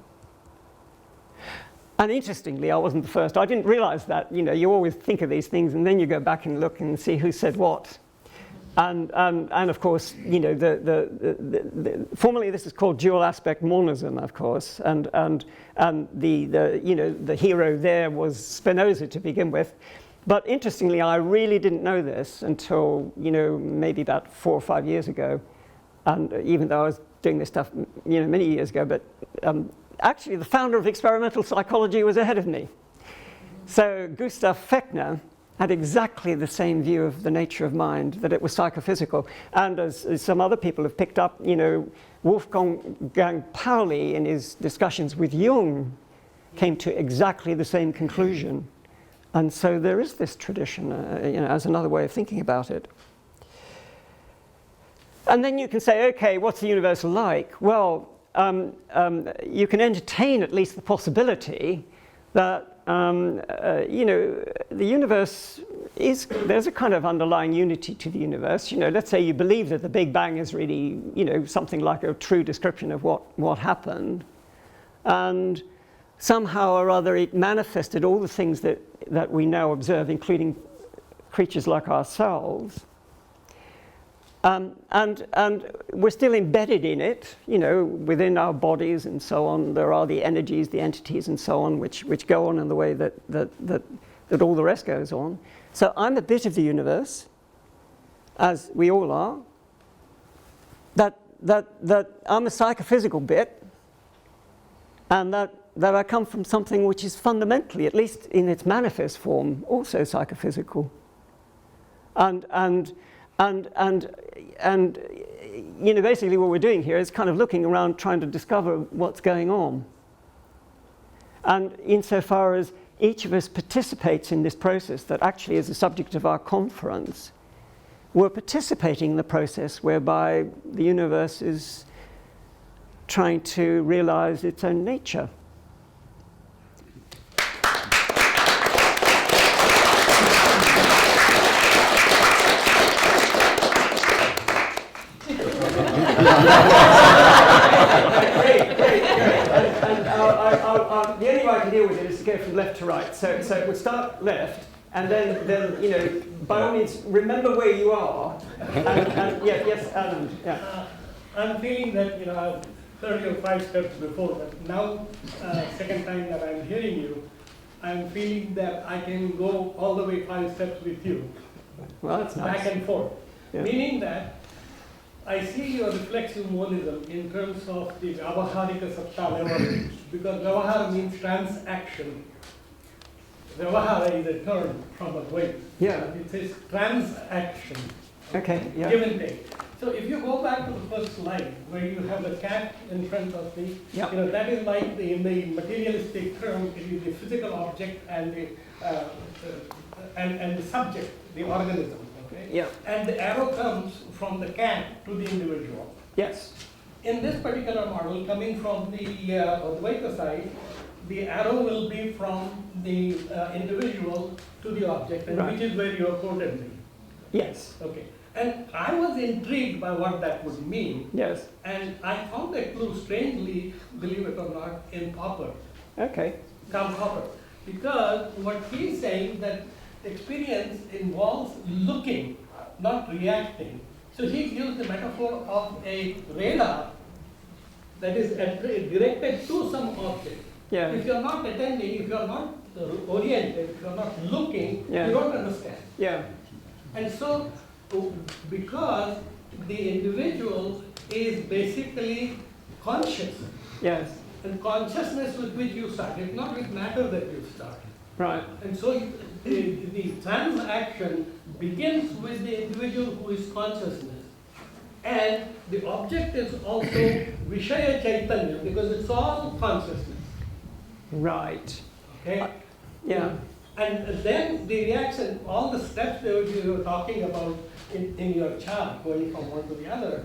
And interestingly, I wasn't the first. I didn't realize that. You always think of these things, and then you go back and look and see who said what. And of course, formerly this is called dual aspect monism, of course. And the hero there was Spinoza to begin with. But interestingly, I really didn't know this until, maybe about 4 or 5 years ago. And even though I was doing this stuff, many years ago, but actually the founder of experimental psychology was ahead of me. So Gustav Fechner had exactly the same view of the nature of mind, that it was psychophysical. And as some other people have picked up, Wolfgang Pauli, in his discussions with Jung, came to exactly the same conclusion. And so there is this tradition, as another way of thinking about it. And then you can say, okay, what's the universe like? Well, you can entertain at least the possibility that, the universe there's a kind of underlying unity to the universe. Let's say you believe that the Big Bang is really, something like a true description of what happened. And somehow or other it manifested all the things that we now observe, including creatures like ourselves. And we're still embedded in it, within our bodies and so on. There are the energies, the entities and so on, which go on in the way that all the rest goes on. So I'm a bit of the universe, as we all are. That I'm a psychophysical bit, and that I come from something which is fundamentally, at least in its manifest form, also psychophysical. And basically what we're doing here is kind of looking around trying to discover what's going on. And insofar as each of us participates in this process that actually is the subject of our conference, we're participating in the process whereby the universe is trying to realize its own nature. Great, good. And the only way I can deal with it is to go from left to right. So we'll start left, and then you know, by all means, remember where you are. And yes, Adam. Yeah. I'm feeling that, you know, I've heard your 5 steps before, but now, second time that I'm hearing you, I'm feeling that I can go all the way 5 steps with you. Well, that's nice. Back and forth. Yeah. Meaning that I see your reflexive monism in terms of the Vyavaharika Satta level, because Vyavahara means transaction. Vyavahara is a term from Advaita. Yeah. It says transaction. Okay, yeah. Give and take. So if you go back to the first slide where you have the cat in front of me, Yeah. you know, that is like in the materialistic term, it is the physical object and the and the subject, the organism. Okay? Yeah. And the arrow comes from the cat to the individual. Yes. In this particular model, coming from the Advaita side, the arrow will be from the individual to the object, and Right. which is where you have quoted me. Yes. Okay. And I was intrigued by what that would mean, Yes. and I found a clue, strangely, believe it or not, in Popper, Okay. Karl Popper. Because what he's saying that experience involves looking, not reacting. So he used the metaphor of a radar that is directed to some object. Yeah. If you're not attending, if you're not oriented, if you're not looking, Yeah. you don't understand. Yeah. And so, because the individual is basically conscious, Yes. and consciousness with which you start, it's not with matter that you start. Right. And so the transaction begins with the individual who is consciousness. And the object is also Vishaya Chaitanya, because it's all consciousness. Right. Okay? Yeah. And then the reaction, all the steps that you were talking about in your chart, going from one to the other,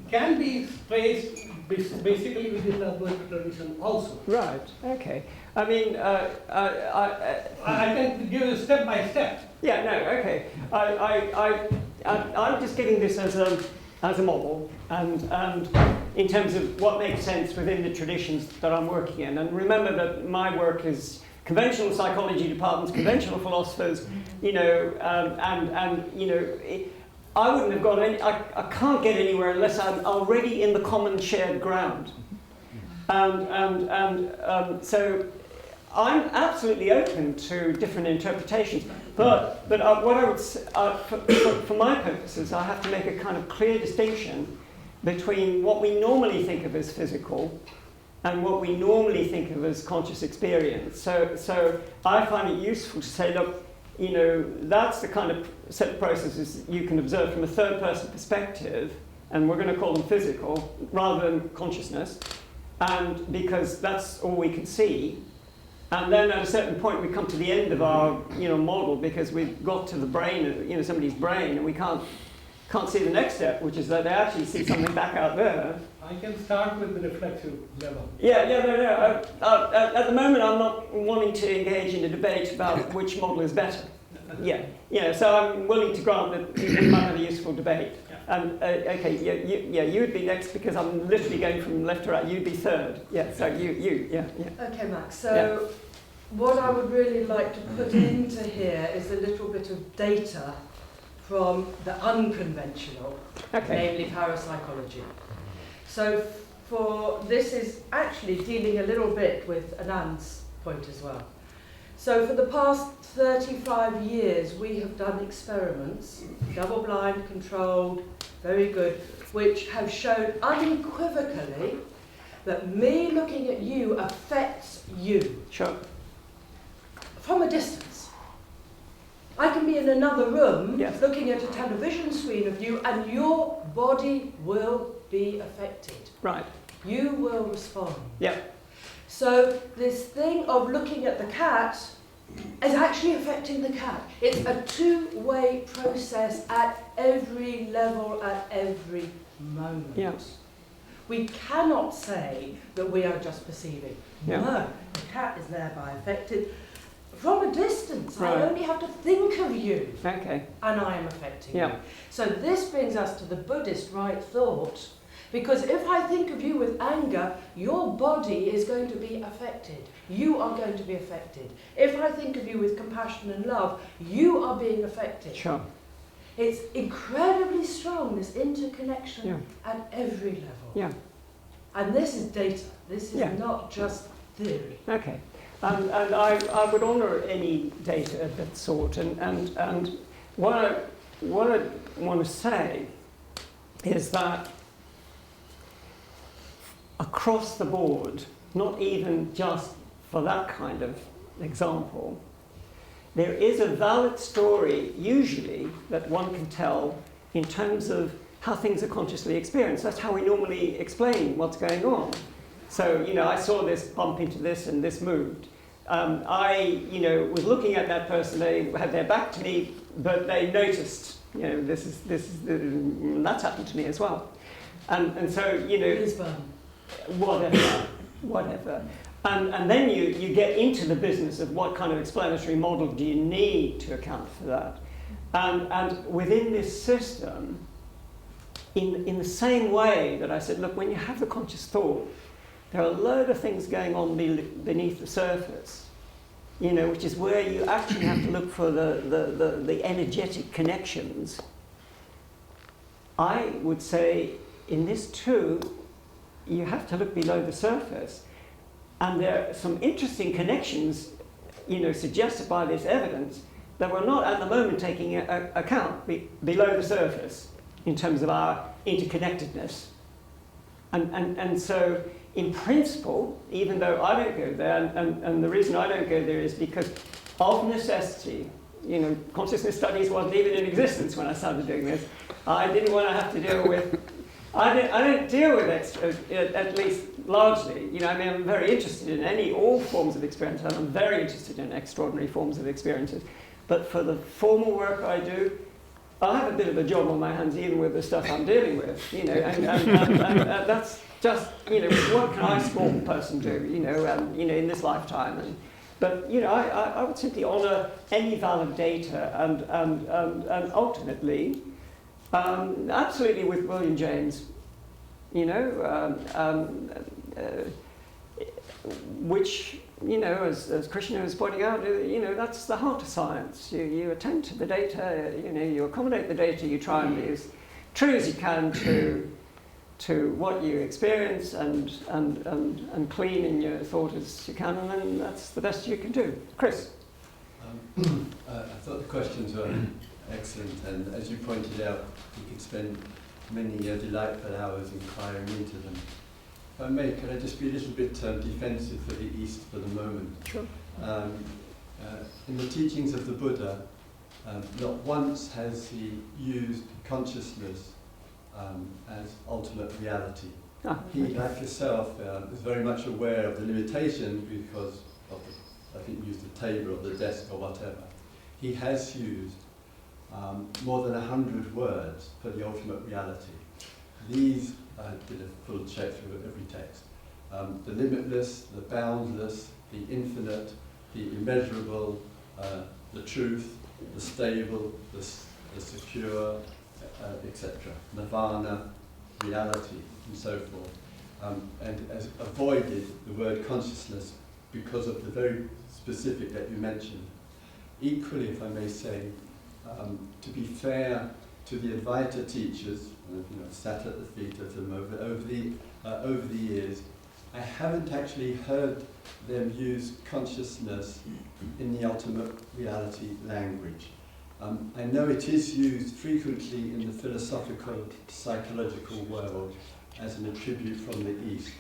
can be traced basically within the Advaita tradition also. Right. Okay. I mean, I can give you step by step. yeah. No. Okay. I'm just giving this as a model, and in terms of what makes sense within the traditions that I'm working in. And remember that my work is conventional psychology departments, conventional philosophers, you know, and you know, I wouldn't have gone any. I can't get anywhere unless I'm already in the common shared ground, and so I'm absolutely open to different interpretations. But what I would for my purposes, I have to make a kind of clear distinction between what we normally think of as physical and what we normally think of as conscious experience. So I find it useful to say, look, you know, that's the kind of set of processes you can observe from a third-person perspective, and we're going to call them physical rather than consciousness, and because that's all we can see. And then at a certain point we come to the end of our, you know, model, because we've got to the brain, you know, somebody's brain, and we can't see the next step, which is that they actually see something back out there. I can start with the reflexive level. No. At the moment, I'm not wanting to engage in a debate about which model is better. Yeah. So I'm willing to grant that we might have a useful debate. And okay, you would be next because I'm literally going from left to right. You'd be third. Yeah. So yeah. Okay, Max. So what I would really like to put into here is a little bit of data from the unconventional, namely parapsychology. So this is actually dealing a little bit with Anand's point as well. So for the past 35 years, we have done experiments, double-blind, controlled, very good, which have shown unequivocally that me looking at you affects you. Sure. From a distance. I can be in another room, Yes. looking at a television screen of you, and your body will be affected. Right. You will respond. Yeah. So this thing of looking at the cat is actually affecting the cat. It's a two-way process at every level, at every moment. Yes. We cannot say that we are just perceiving. Yeah. No, the cat is thereby affected. from a distance. Right. I only have to think of you, Okay. and I am affecting Yeah. you. So this brings us to the Buddhist right thought, because if I think of you with anger, your body is going to be affected. You are going to be affected. If I think of you with compassion and love, you are being affected. Sure. It's incredibly strong, this interconnection Yeah. at every level. Yeah. And this is data. This is Yeah. not just theory. Okay. And I would honour any data of that sort. And what I want to say is that across the board, not even just for that kind of example, there is a valid story, usually, that one can tell in terms of how things are consciously experienced. That's how we normally explain what's going on. So, I saw this bump into this and this moved. I was looking at that person, they had their back to me, but they noticed, that's happened to me as well. And so, whatever. And then you get into the business of what kind of explanatory model do you need to account for that. And within this system, in the same way that I said, look, when you have the conscious thought, there are a load of things going on beneath the surface, which is where you actually have to look for the energetic connections. I would say in this too, you have to look below the surface. And there are some interesting connections, suggested by this evidence that we're not at the moment taking account below the surface in terms of our interconnectedness. And so, in principle, even though I don't go there, and the reason I don't go there is because of necessity, consciousness studies wasn't even in existence when I started doing this. I didn't want to have to deal with, I don't deal with it, at least largely. I'm very interested in all forms of experience, and I'm very interested in extraordinary forms of experiences. But for the formal work I do, I have a bit of a job on my hands, even with the stuff I'm dealing with, and that's just, what can I, small person, do, in this lifetime? But I would simply honour any valid data, and ultimately, absolutely with William James, which, as Krishna was pointing out, that's the heart of science. You attend to the data, you accommodate the data, you try and be as true as you can to what you experience, and clean in your thought as you can, and then that's the best you can do. Chris? I thought the questions were excellent, and as you pointed out, we could spend many delightful hours inquiring into them. If I may, could I just be a little bit defensive for the East for the moment? Sure. In the teachings of the Buddha, not once has he used consciousness as ultimate reality. He, like yourself, is very much aware of the limitations because of I think used the table or the desk or whatever. He has used more than 100 words for the ultimate reality. These, I did a full check through every text. The limitless, the boundless, the infinite, the immeasurable, the truth, the stable, the secure, etc. Nirvana, reality, and so forth. And has avoided the word consciousness because of the very specific that you mentioned. Equally, if I may say, to be fair to the Advaita teachers, sat at the feet of them over the years, I haven't actually heard them use consciousness in the ultimate reality language. I know it is used frequently in the philosophical, psychological world as an attribute from the East.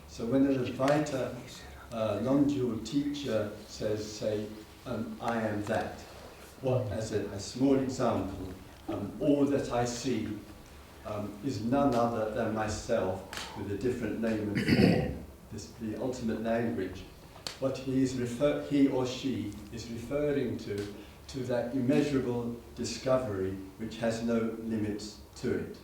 So when an Advaita non-dual teacher says, say, I am that, as a small example, all that I see is none other than myself with a different name and form, the ultimate language. What he or she is referring to that immeasurable discovery which has no limits to it.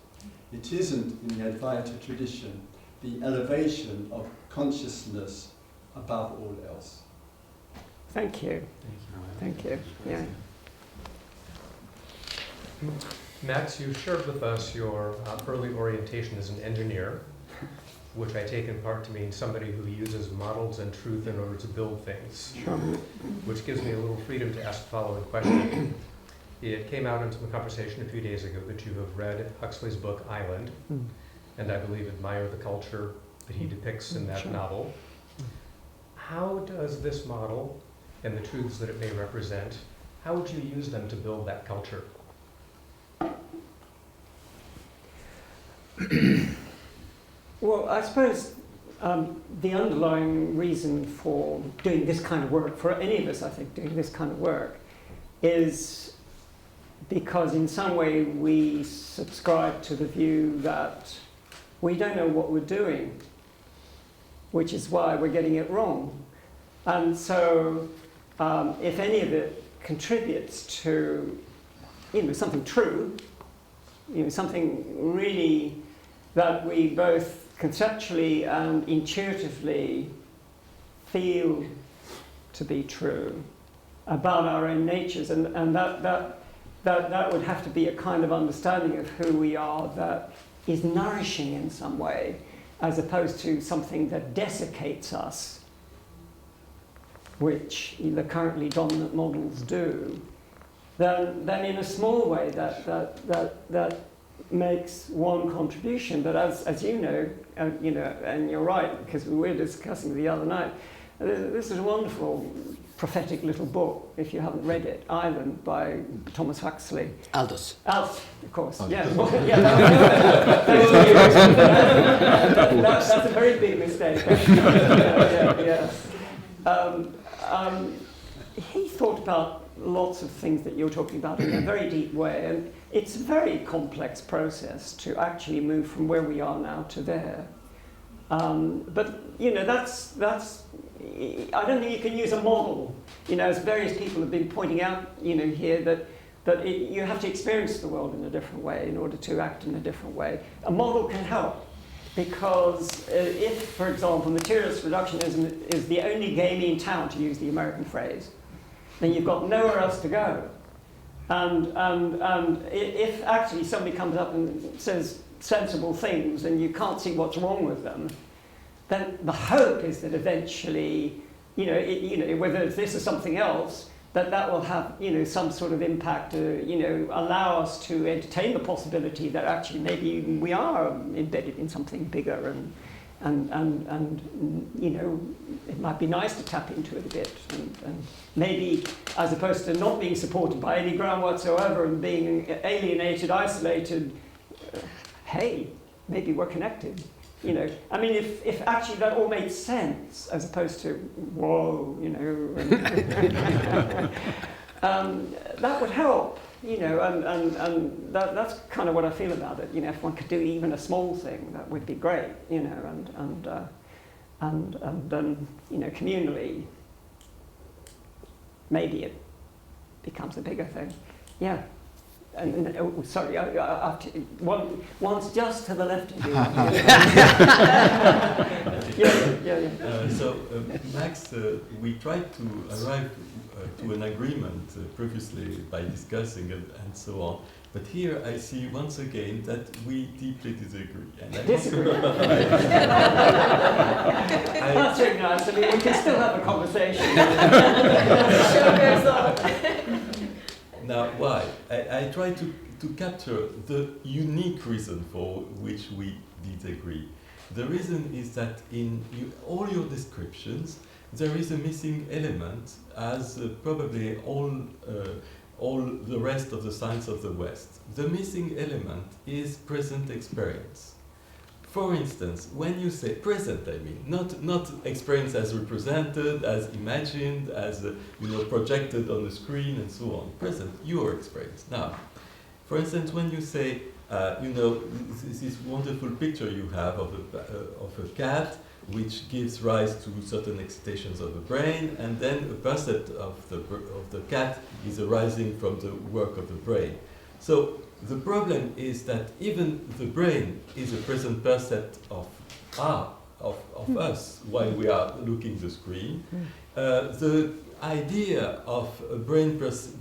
It isn't, in the Advaita tradition, the elevation of consciousness above all else. Thank you. Thank you. Yeah. Max, you shared with us your early orientation as an engineer, which I take in part to mean somebody who uses models and truth in order to build things, Sure. which gives me a little freedom to ask the following question. It came out in some conversation a few days ago that you have read Huxley's book, Island, and I believe admire the culture that he depicts in that Sure. novel. How does this model and the truths that it may represent, how would you use them to build that culture? Well, I suppose the underlying reason for doing this kind of work, for any of us, I think, doing this kind of work, is because in some way we subscribe to the view that we don't know what we're doing, which is why we're getting it wrong. And so if any of it contributes to, something true, something really that we both conceptually and intuitively feel to be true about our own natures, and that would have to be a kind of understanding of who we are that is nourishing in some way, as opposed to something that desiccates us, which the currently dominant models do. Then in a small way that makes one contribution. But as you know, and you're right, because we were discussing the other night, this is a wonderful prophetic little book, if you haven't read it, Island by Thomas Huxley. Aldous. Of course, Oh. yeah. Well, yeah, that's a very big mistake. He thought about lots of things that you're talking about in a very deep way, and it's a very complex process to actually move from where we are now to there. But that's I don't think you can use a model. As various people have been pointing out, here that you have to experience the world in a different way in order to act in a different way. A model can help, because if, for example, materialist reductionism is the only game in town, to use the American phrase, then you've got nowhere else to go. And if actually somebody comes up and says sensible things and you can't see what's wrong with them, then the hope is that eventually, whether it's this or something else, that will have, some sort of impact to, allow us to entertain the possibility that actually maybe we are embedded in something bigger, and it might be nice to tap into it a bit, and maybe, as opposed to not being supported by any ground whatsoever and being alienated, isolated, hey, maybe we're connected. I mean, if actually that all made sense, as opposed to, whoa, that would help, and that's kind of what I feel about it. If one could do even a small thing, that would be great, and then, communally, maybe it becomes a bigger thing. Yeah. And sorry, one's just to the left of you. Max, we tried to arrive to an agreement previously by discussing it and so on. But here I see once again that we deeply disagree. And I Disagree? That's very nice. I mean, we can still have a conversation. Show goes on. Now, why? I try to capture the unique reason for which we disagree. The reason is that in all your descriptions, there is a missing element, as probably all the rest of the science of the West. The missing element is present experience. For instance, when you say present, I mean, not experience as represented, as imagined, as projected on the screen and so on. Present, your experience. Now, for instance, when you say, this wonderful picture you have of a cat, which gives rise to certain excitations of the brain, and then a percept of the cat is arising from the work of the brain. So the problem is that even the brain is a present percept of us while we are looking at the screen. The idea of a brain producing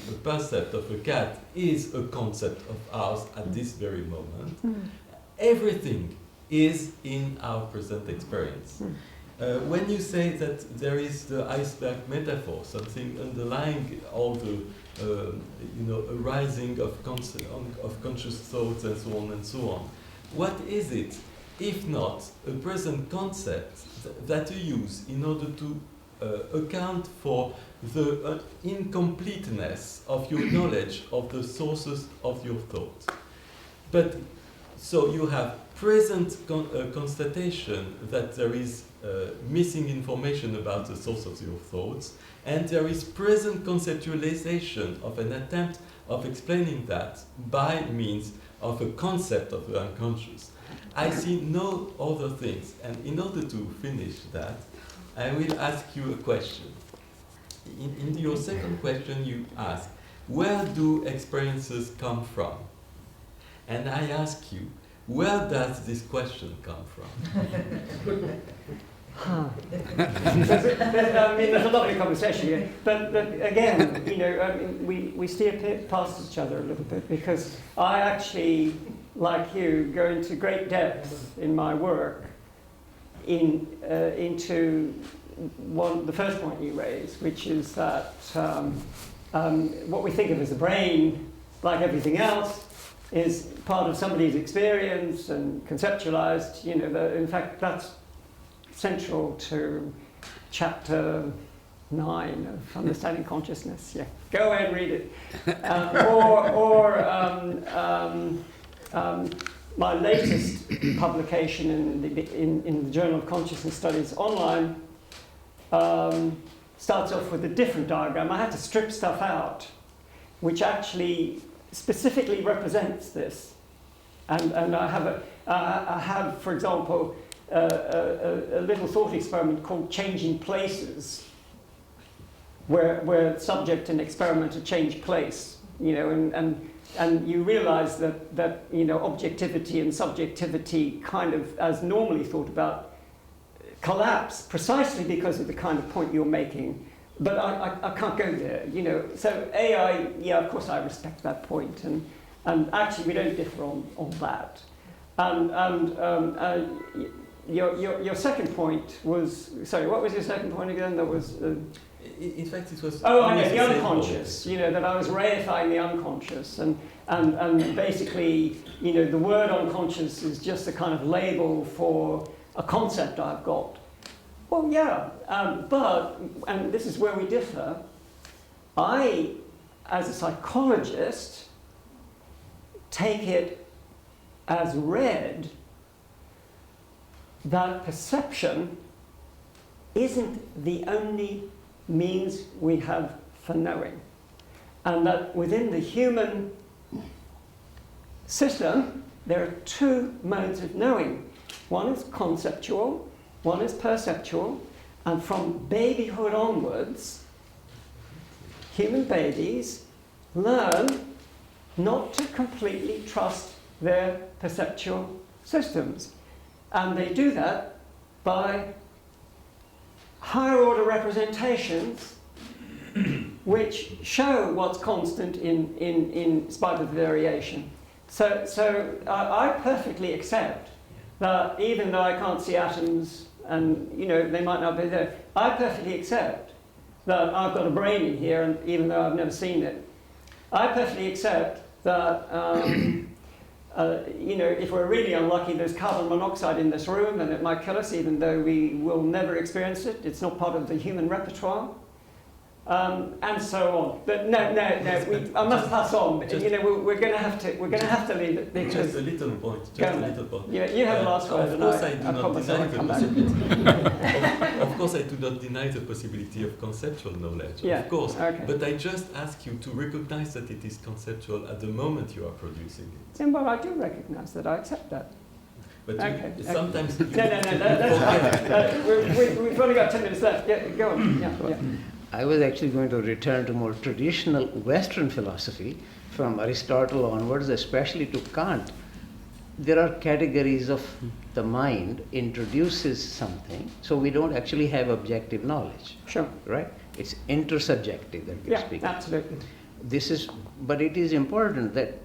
a percept of a cat is a concept of ours at this very moment. Everything is in our present experience. When you say that there is the iceberg metaphor, something underlying all the arising of conscious thoughts and so on and so on, what is it if not a present concept that you use in order to account for the incompleteness of your knowledge of the sources of your thoughts? But so you have present constatation that there is missing information about the source of your thoughts, and there is present conceptualization of an attempt of explaining that by means of a concept of the unconscious. I see no other things, and in order to finish that, I will ask you a question. In your second question you ask, where do experiences come from? And I ask you, where does this question come from? There's a lovely conversation here, but again, we steer past each other a little bit, because I actually, like you, go into great depth in my work into the first point you raised, which is that what we think of as the brain, like everything else, is part of somebody's experience and conceptualized. In fact, that's central to chapter 9 of Understanding Consciousness. Yeah, go ahead and read it. My latest publication in the Journal of Consciousness Studies online starts off with a different diagram. I had to strip stuff out, which actually specifically represents this. And I have, for example, a little thought experiment called Changing Places, where subject and experimenter change place, and you realize that objectivity and subjectivity kind of, as normally thought about, collapse precisely because of the kind of point you're making. But I can't go there, So of course I respect that point, and actually we don't differ on that. And your second point was, sorry, what was your second point again? That was. In fact, it was. Oh, I know, the unconscious. That I was reifying the unconscious, and basically, the word unconscious is just a kind of label for a concept I've got. Well, yeah, but, and this is where we differ, I, as a psychologist, take it as read that perception isn't the only means we have for knowing, and that within the human system there are two modes of knowing. One is conceptual, one is perceptual, and from babyhood onwards, human babies learn not to completely trust their perceptual systems. And they do that by higher order representations which show what's constant in spite of the variation. So I perfectly accept that even though I can't see atoms and they might not be there, I perfectly accept that I've got a brain in here, and even though I've never seen it. I perfectly accept that if we're really unlucky, there's carbon monoxide in this room and it might kill us, even though we will never experience it. It's not part of the human repertoire. And so on. But no, I must pass on. We're going to have to leave it, because just a little point. Yeah, you have the last word. Of course, I do not deny the possibility. Of course, I do not deny the possibility of conceptual knowledge. Yeah, of course. okay. But I just ask you to recognize that it is conceptual at the moment you are producing it. And well, I do recognize that. I accept that. But sometimes. No, that's fine. We've only got 10 minutes left. Yeah, go on. Yeah. I was actually going to return to more traditional Western philosophy from Aristotle onwards, especially to Kant, there are categories of the mind introduces something, so we don't actually have objective knowledge. Sure. Right? It's intersubjective that we're Yeah, speaking. absolutely. But it is important that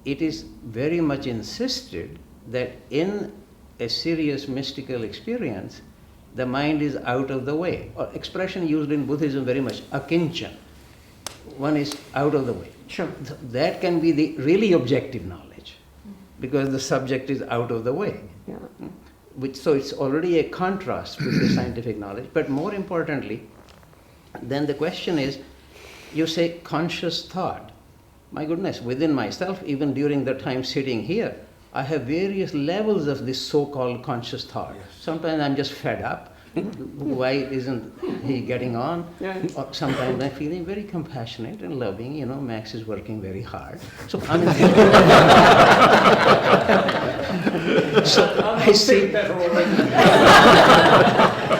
it is very much insisted that in a serious mystical experience, the mind is out of the way. Or expression used in Buddhism very much, akinchan. One is out of the way. Sure. That can be the really objective knowledge, because the subject is out of the way. Yeah. So it's already a contrast with the scientific knowledge. But more importantly, then the question is, you say conscious thought. My goodness, within myself, even during the time sitting here, I have various levels of this so-called conscious thought. Yes. Sometimes I'm just fed up. Why isn't he getting on? Yeah. Or sometimes I'm feeling very compassionate and loving. You know, Max is working very hard. So I mean, so I see.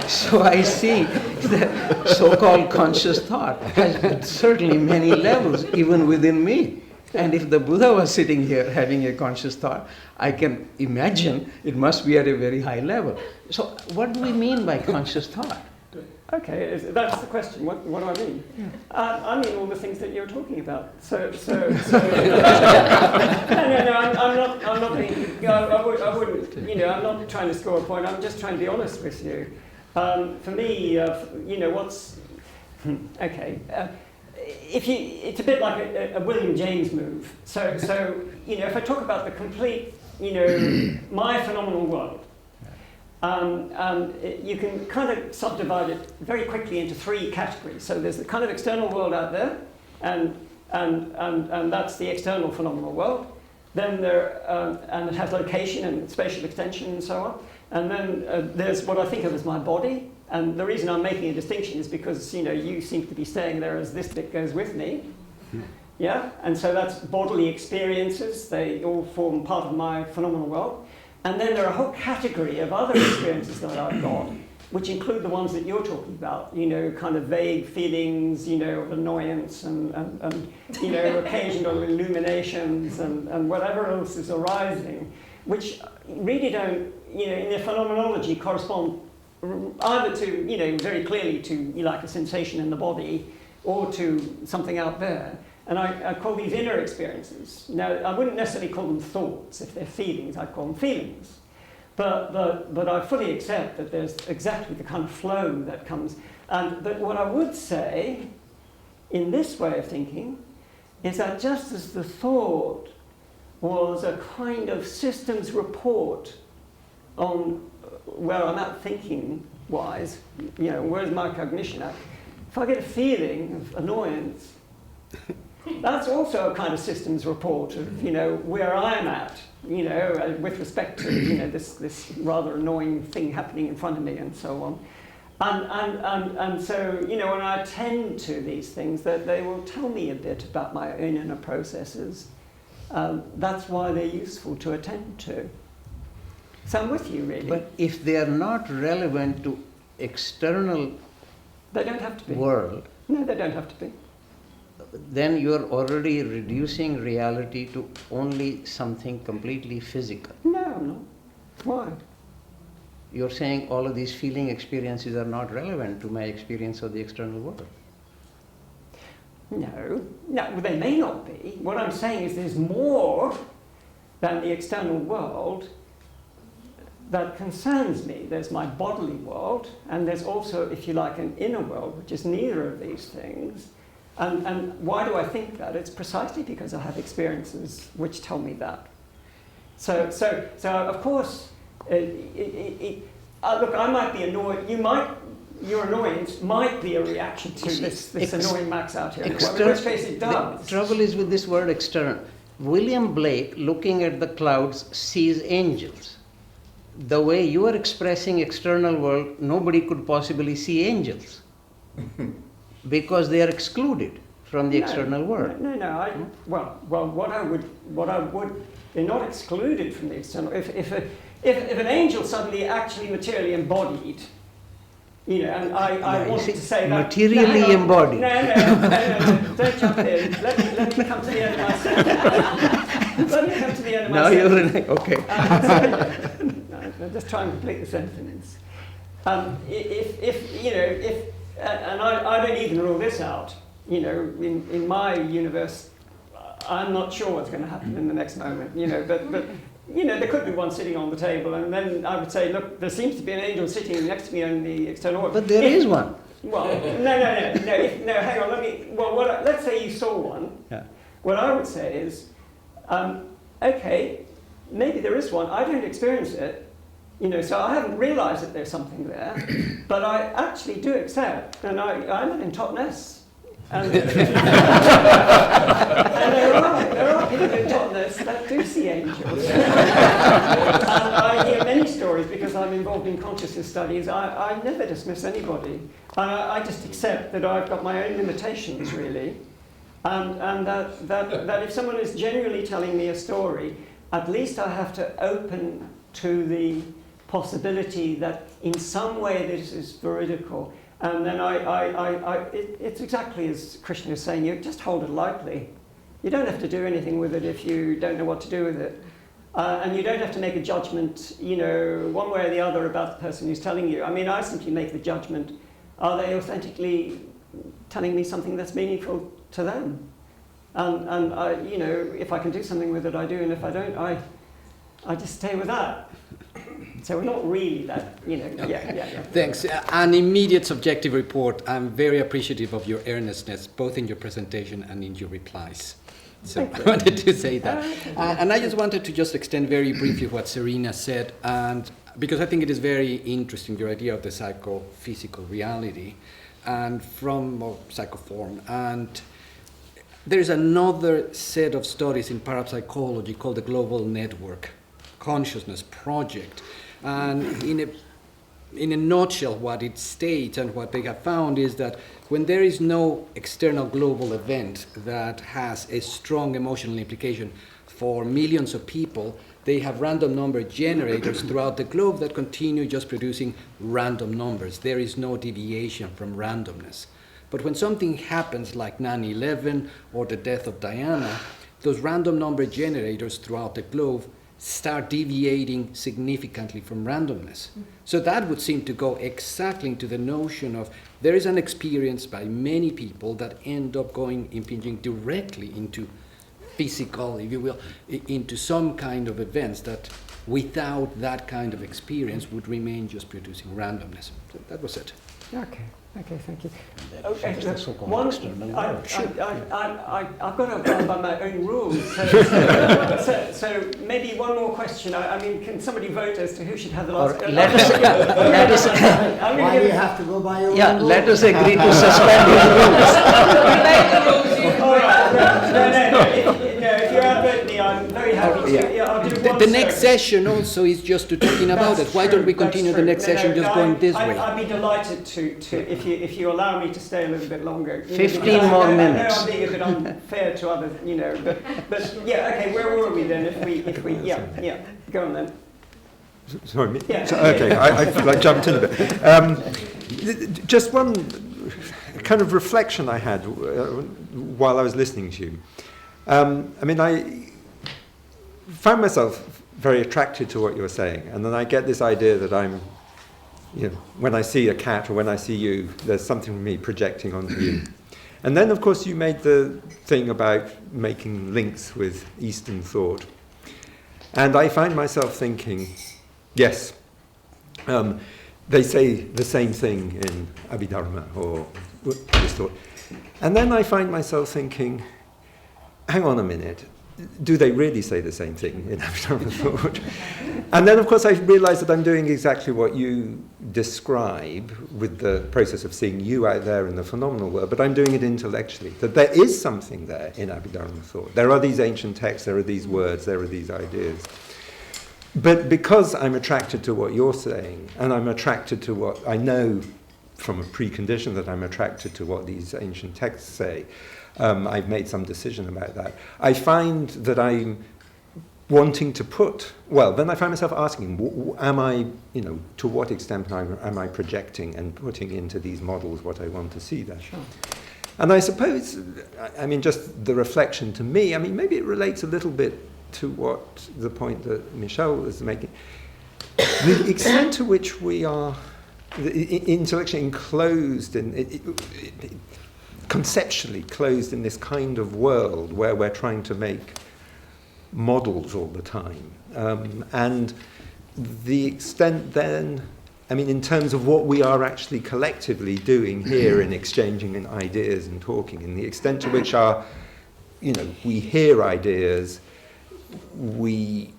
So I see that so-called conscious thought has certainly many levels, even within me. And if the Buddha was sitting here having a conscious thought, I can imagine it must be at a very high level. So what do we mean by conscious thought? Okay, that's the question. What do I mean? I mean all the things that you're talking about. So no, I'm not being, I wouldn't, you know, I'm not trying to score a point. I'm just trying to be honest with you. For me, you know, okay. It's a bit like a William James move. So you know, if I talk about the complete, you know, my phenomenal world, you can kind of subdivide it very quickly into three categories. So there's the kind of external world out there, and that's the external phenomenal world. Then and it has location and spatial extension and so on. And then there's what I think of as my body. And the reason I'm making a distinction is because, you know, you seem to be staying there as this bit goes with me. Yeah? And so that's bodily experiences. They all form part of my phenomenal world. And then there are a whole category of other experiences that I've got, which include the ones that you're talking about, you know, kind of vague feelings, you know, of annoyance and you know, occasional illuminations and whatever else is arising, which really don't, you know, in their phenomenology correspond either to, you know, very clearly to, you know, like a sensation in the body or to something out there. And I call these inner experiences. Now, I wouldn't necessarily call them thoughts. If they're feelings, I'd call them feelings. But I fully accept that there's exactly the kind of flow that comes. But what I would say, in this way of thinking, is that just as the thought was a kind of systems report on where I'm at thinking-wise, you know, where's my cognition at? If I get a feeling of annoyance, that's also a kind of systems report of, you know, where I'm at, you know, with respect to, you know, this rather annoying thing happening in front of me and so on. And so, you know, when I attend to these things, that they will tell me a bit about my own inner processes. That's why they're useful to attend to. So I'm with you, really. But if they are not relevant to external they don't have to be. world, No, they don't have to be. then you are already reducing reality to only something completely physical. No, I'm not. Why? You're saying all of these feeling experiences are not relevant to my experience of the external world. No, they may not be. What I'm saying is there's more than the external world that concerns me. There's my bodily world, and there's also, if you like, an inner world, which is neither of these things. And why do I think that? It's precisely because I have experiences which tell me that. So of course, look, I might be annoyed. Your annoyance might be a reaction to this annoying Max out here. In which case it does. The trouble is with this word external. William Blake, looking at the clouds, sees angels. The way you are expressing external world, nobody could possibly see angels because they are excluded from the external world. No. What I would, they're not excluded from the external. If an angel suddenly actually materially embodied, you know, and I wanted to say that materially embodied. No, don't jump in. Let me come to the end of my sentence. Let me come to the the end of my Now sentence. you're okay. I'm just trying to complete the sentence. And I don't even rule this out. You know, in my universe, I'm not sure what's going to happen in the next moment. You know, but you know, there could be one sitting on the table, and then I would say, look, there seems to be an angel sitting next to me in the external world. But there is one. Well, no. Hang on. Let's say you saw one. Yeah. What I would say is, okay, maybe there is one. I don't experience it. You know, so I haven't realised that there's something there, but I actually do accept, and I live in Totnes, and, and there are people in Totnes that do see angels. And I hear many stories because I'm involved in consciousness studies. I never dismiss anybody. I just accept that I've got my own limitations, really, and that if someone is genuinely telling me a story, at least I have to open to the possibility that in some way this is veridical, and then it's exactly as Krishna is saying, you just hold it lightly. You don't have to do anything with it if you don't know what to do with it, and you don't have to make a judgment, you know, one way or the other about the person who's telling you. I mean, I simply make the judgment, are they authentically telling me something that's meaningful to them? And you know, if I can do something with it, I do, and if I don't, I just stay with that. So we're not really that, you know, yeah. Thanks. An immediate subjective report. I'm very appreciative of your earnestness, both in your presentation and in your replies. So I wanted to say that. And I just wanted to just extend very briefly what Serena said, and because I think it is very interesting, your idea of the psychophysical reality and or psychoform. And there's another set of studies in parapsychology called the Global Network Consciousness Project. And in a nutshell, what it states and what they have found is that when there is no external global event that has a strong emotional implication for millions of people, they have random number generators throughout the globe that continue just producing random numbers. There is no deviation from randomness. But when something happens like 9/11 or the death of Diana, those random number generators throughout the globe start deviating significantly from randomness. So that would seem to go exactly into the notion of there is an experience by many people that end up impinging directly into physical, if you will, into some kind of events that without that kind of experience would remain just producing randomness. So that was it. Okay, thank you. Okay, I've got to abide by my own rules. So maybe one more question. I mean, can somebody vote as to who should have the last? Let us. Why do you have to go by your own rules? Let us agree to suspend his rules. No. If you're outvoting me, I'm very happy to. I'll do one. The next session also is just to talking about it. Why don't we continue the next session just going this way? I'd be delighted to if you allow me to stay a little bit longer. 15 more minutes. I know I'm being a bit unfair to others, you know, but yeah, okay. Where were we then? If we go on then. Sorry. Yeah. Okay, I feel like jumped in a bit. Just one kind of reflection I had while I was listening to you. I mean, I found myself very attracted to what you were saying, and then I get this idea that I'm, you know, when I see a cat or when I see you, there's something from me projecting onto you. And then, of course, you made the thing about making links with Eastern thought. And I find myself thinking, yes, they say the same thing in Abhidharma or this thought. And then I find myself thinking, hang on a minute, do they really say the same thing in Abhidharma thought? And then, of course, I realize that I'm doing exactly what you describe with the process of seeing you out there in the phenomenal world, but I'm doing it intellectually, that there is something there in Abhidharma thought. There are these ancient texts, there are these words, there are these ideas. But because I'm attracted to what you're saying, and I'm attracted to what I know from a precondition that I'm attracted to what these ancient texts say, I've made some decision about that. I find that I'm wanting to then I find myself asking, am I, you know, to what extent am I projecting and putting into these models what I want to see there? Sure. And I suppose, I mean, just the reflection to me, I mean, maybe it relates a little bit to what the point that Michelle was making, the extent to which we are intellectually enclosed in, conceptually closed in this kind of world where we're trying to make models all the time. And the extent then, I mean, in terms of what we are actually collectively doing here in exchanging in ideas and talking, and the extent to which our, we hear ideas, we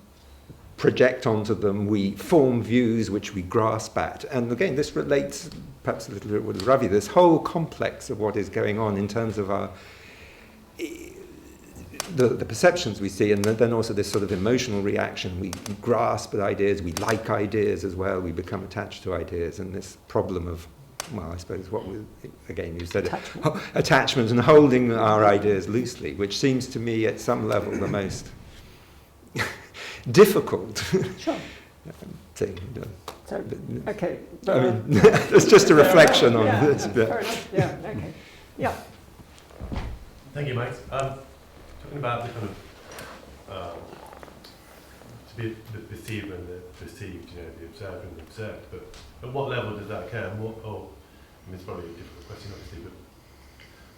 project onto them, we form views which we grasp at. And again, this relates perhaps a little bit with Ravi, this whole complex of what is going on in terms of our the perceptions we see, and then also this sort of emotional reaction. We grasp at ideas, we like ideas as well, we become attached to ideas, and this problem of, well, I suppose what we, again, you said attachment and holding our ideas loosely, which seems to me at some level the most difficult thing. So, okay. I mean, it's just a reflection on this. Fair enough. Yeah, okay. Yeah. Thank you, Mike. Talking about the kind of to be the perceived and the perceived, the observed and the observed, but at what level does that occur? And it's probably a difficult question, obviously, but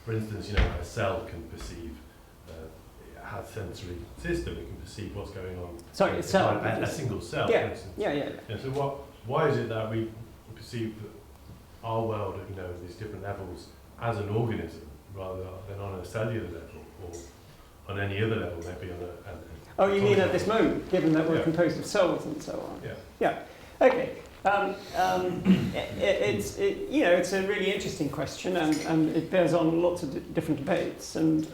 for instance, a cell can perceive, it has sensory system, it can perceive what's going on. Sorry, a cell. A single cell, yeah. for instance. Yeah. So why is it that we perceive our world at these different levels as an organism rather than on a cellular level or on any other level, maybe on a oh, you mean at this moment, given that we're composed of cells and so on? Yeah. Okay. It's a really interesting question, and it bears on lots of different debates, and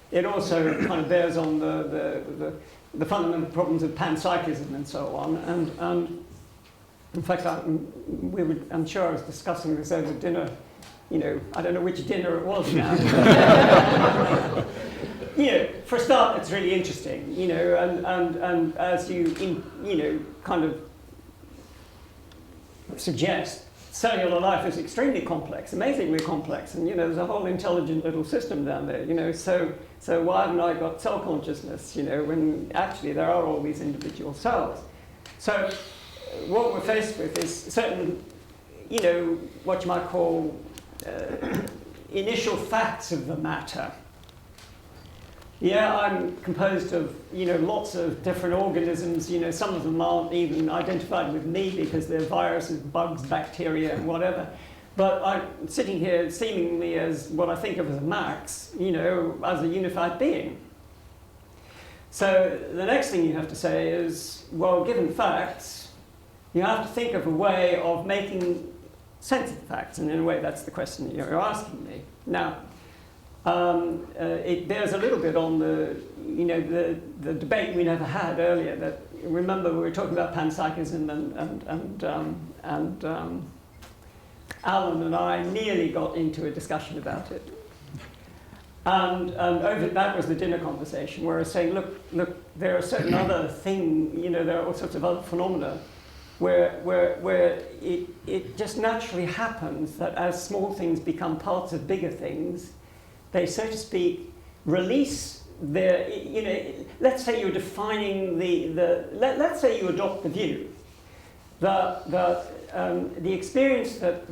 it also kind of bears on the fundamental problems of panpsychism and so on. And in fact, I'm sure I was discussing this over dinner. I don't know which dinner it was now. For a start, it's really interesting. And as you kind of suggest, cellular life is extremely complex, amazingly complex, and there's a whole intelligent little system down there. So why haven't I got cell consciousness? When actually there are all these individual cells. So what we're faced with is certain, what you might call initial facts of the matter. Yeah, I'm composed of, lots of different organisms. Some of them aren't even identified with me because they're viruses, bugs, bacteria, and whatever. But I'm sitting here seemingly as what I think of as a max, as a unified being. So the next thing you have to say is, well, given facts, you have to think of a way of making sense of the facts. And in a way, that's the question that you're asking me. Now, it bears a little bit on the debate we never had earlier. That remember we were talking about panpsychism and Alan and I nearly got into a discussion about it. And over that was the dinner conversation where I was saying, look, there are certain other things, there are all sorts of other phenomena where it just naturally happens that as small things become parts of bigger things, they, so to speak, release their, let's say you're defining let's say you adopt the view that the experience that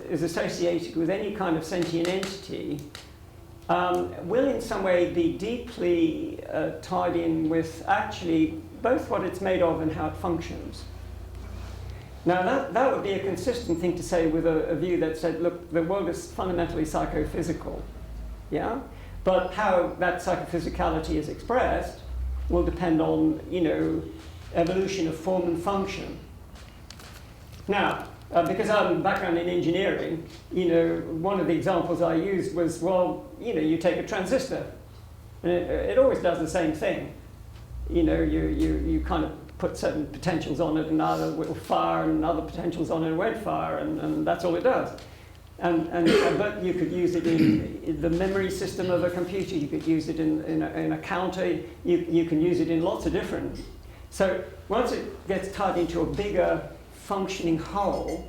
is associated with any kind of sentient entity will in some way be deeply tied in with actually both what it's made of and how it functions. Now that would be a consistent thing to say with a view that said, look, the world is fundamentally psychophysical. Yeah, but how that psychophysicality is expressed will depend on, evolution of form and function. Now, because I have a background in engineering, one of the examples I used was, well, you take a transistor, and it always does the same thing. You kind of put certain potentials on it, and either it will fire, and other potentials on it won't fire, and that's all it does. But you could use it in the memory system of a computer. You could use it in a counter. You can use it in lots of different. So once it gets tied into a bigger functioning whole,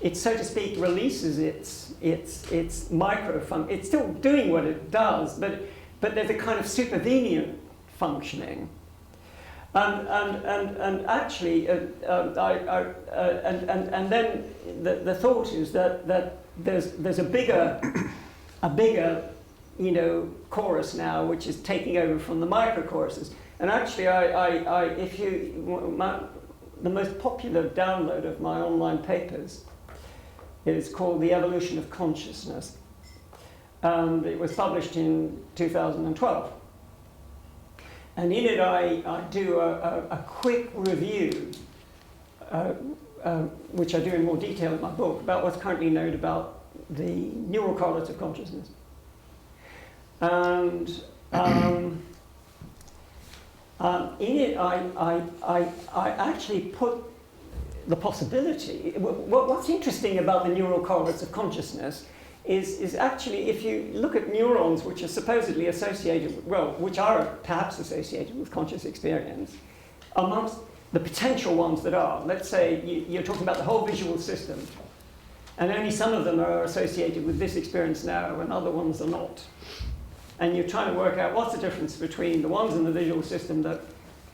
it, so to speak, releases its micro function. It's still doing what it does, but there's a kind of supervenient functioning. And actually, and then the thought is that there's a bigger chorus now, which is taking over from the micro choruses. And actually, the most popular download of my online papers is called The Evolution of Consciousness. It was published in 2012. And in it, I do a quick review, which I do in more detail in my book, about what's currently known about the neural correlates of consciousness. And in it, I actually put the possibility. What's interesting about the neural correlates of consciousness is actually, if you look at neurons which are supposedly associated, which are perhaps associated with conscious experience, amongst the potential ones that are, let's say you're talking about the whole visual system, and only some of them are associated with this experience now, and other ones are not. And you're trying to work out what's the difference between the ones in the visual system that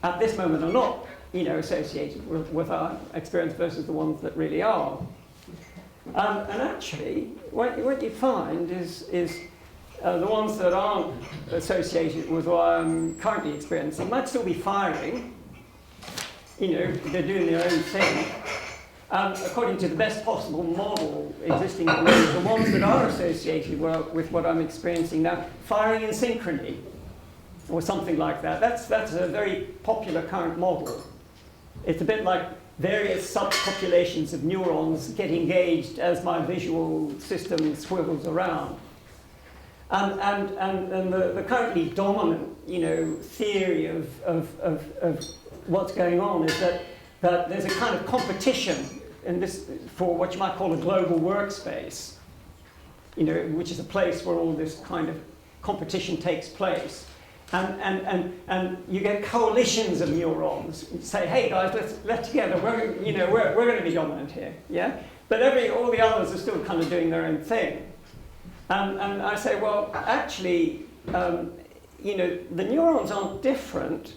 at this moment are not, associated with our experience versus the ones that really are. And actually, what you find is the ones that aren't associated with what I'm currently experiencing might still be firing. They're doing their own thing. According to the best possible model existing at the moment, the ones that are associated with what I'm experiencing now, firing in synchrony, or something like that. That's a very popular current model. It's a bit like various subpopulations of neurons get engaged as my visual system swivels around. And the currently dominant, theory of what's going on is that there's a kind of competition in this for what you might call a global workspace, which is a place where all this kind of competition takes place. And you get coalitions of neurons. You say, hey guys, let's together. We're going to be dominant here, yeah. But all the others are still kind of doing their own thing. And I say, well, actually, the neurons aren't different,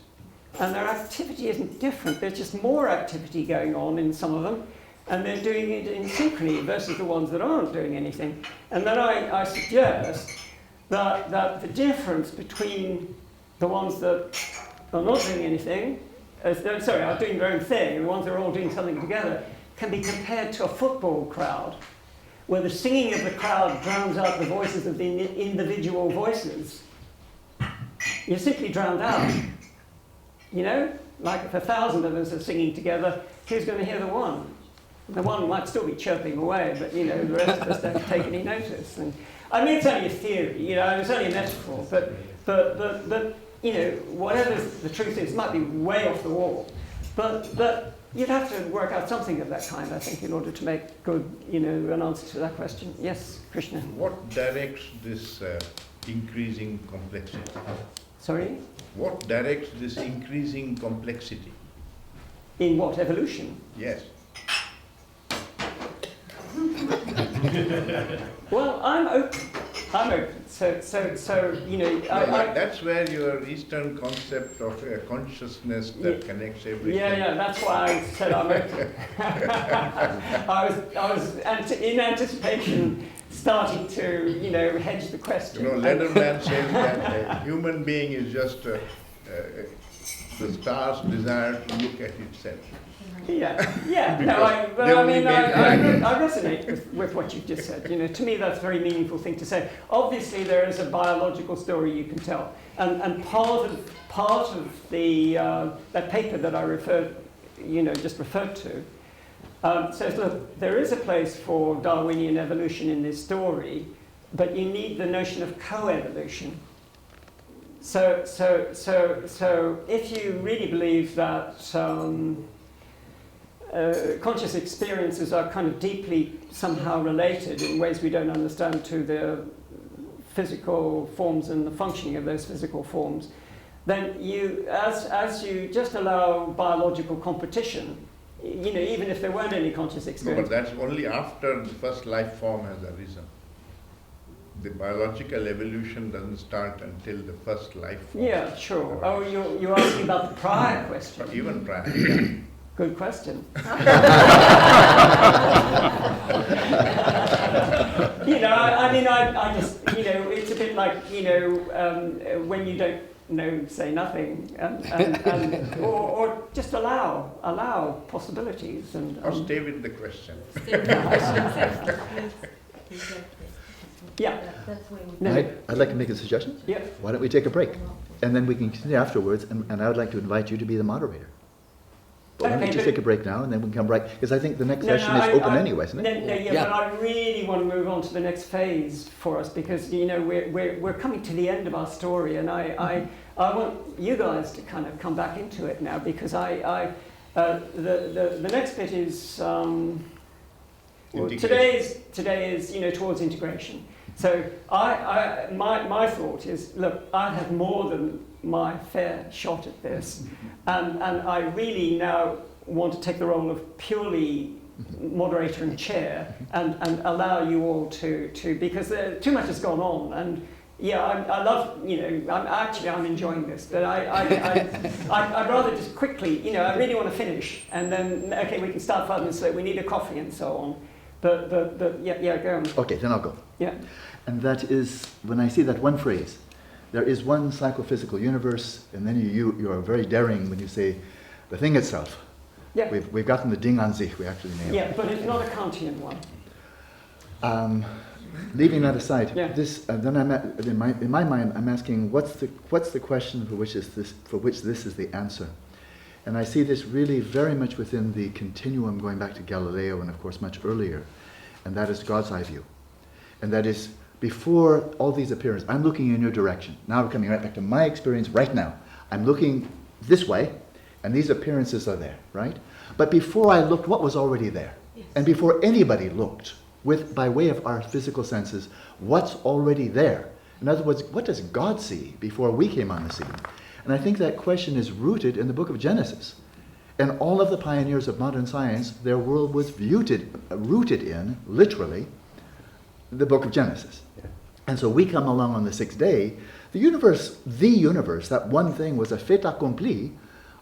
and their activity isn't different. There's just more activity going on in some of them, and they're doing it in synchrony versus the ones that aren't doing anything. And then I suggest that the difference between the ones that are not doing anything, are doing their own thing, and the ones that are all doing something together, can be compared to a football crowd, where the singing of the crowd drowns out the voices of the individual voices. You're simply drowned out. Like if 1,000 of us are singing together, who's going to hear the one? The one might still be chirping away, but the rest of us don't take any notice. And I mean, it's only a theory, it's only a metaphor, but whatever the truth is, it might be way off the wall. But you'd have to work out something of that kind, I think, in order to make good, an answer to that question. Yes, Krishna. What directs this increasing complexity? Sorry? What directs this increasing complexity? In what? Evolution? Yes. Well, I'm open. So that's where your Eastern concept of a consciousness that connects everything. Yeah. That's why I said I'm open. I was in anticipation, starting to hedge the question. Lenderman says that a human being is just the star's desire to look at itself. Yeah. No, I resonate with what you've just said. To me, that's a very meaningful thing to say. Obviously, there is a biological story you can tell, and part of the that paper that I just referred to says, look, there is a place for Darwinian evolution in this story, but you need the notion of co-evolution. So if you really believe that conscious experiences are kind of deeply somehow related in ways we don't understand to the physical forms and the functioning of those physical forms, then you, as you just allow biological competition, even if there weren't any conscious experience. No, but that's only after the first life form has arisen. the biological evolution doesn't start until the first life form. Yeah, sure. Oh, you're asking about the prior question. Even prior, yeah. Good question. You know, I just, you know, it's a bit like, you know, when you don't know, say nothing, or just allow possibilities and. Or stay with the question. Yeah. I'd like to make a suggestion. Yeah. Why don't we take a break, and then we can continue afterwards. And I would like to invite you to be the moderator. But why don't we just take a break now, and then we can come right, because I think the next session is open anyway, isn't it? But I really want to move on to the next phase for us, because you know we're coming to the end of our story, and I want you guys to kind of come back into it now, because the next bit is well, today is you know towards integration. So my thought is, look, I have more than my fair shot at this, and I really now want to take the role of purely moderator and chair, and allow you all to because too much has gone on, and yeah, I love, you know, I'm enjoying this, but I'd rather just quickly, you know, I really want to finish, and then okay, we can start 5 minutes later. We need a coffee and so on, but yeah, go on. Okay, then I'll go. Yeah. And that is, when I see that one phrase, there is one psychophysical universe, and then you are very daring when you say the thing itself. Yeah. We've gotten the Ding an sich, we actually nailed it. Yeah, but it's not a Kantian one. Leaving that aside, yeah. This then in my mind I'm asking what's the question for which this is the answer, and I see this really very much within the continuum going back to Galileo and of course much earlier, and that is God's eye view, and that is before all these appearances. I'm looking in your direction. Now we're coming right back to my experience right now. I'm looking this way, and these appearances are there, right? But before I looked, what was already there? Yes. And before anybody looked, by way of our physical senses, what's already there? In other words, what does God see before we came on the scene? And I think that question is rooted in the book of Genesis. And all of the pioneers of modern science, their world was rooted in, literally, the book of Genesis. Yeah. And so we come along on the sixth day. The universe, that one thing was a fait accompli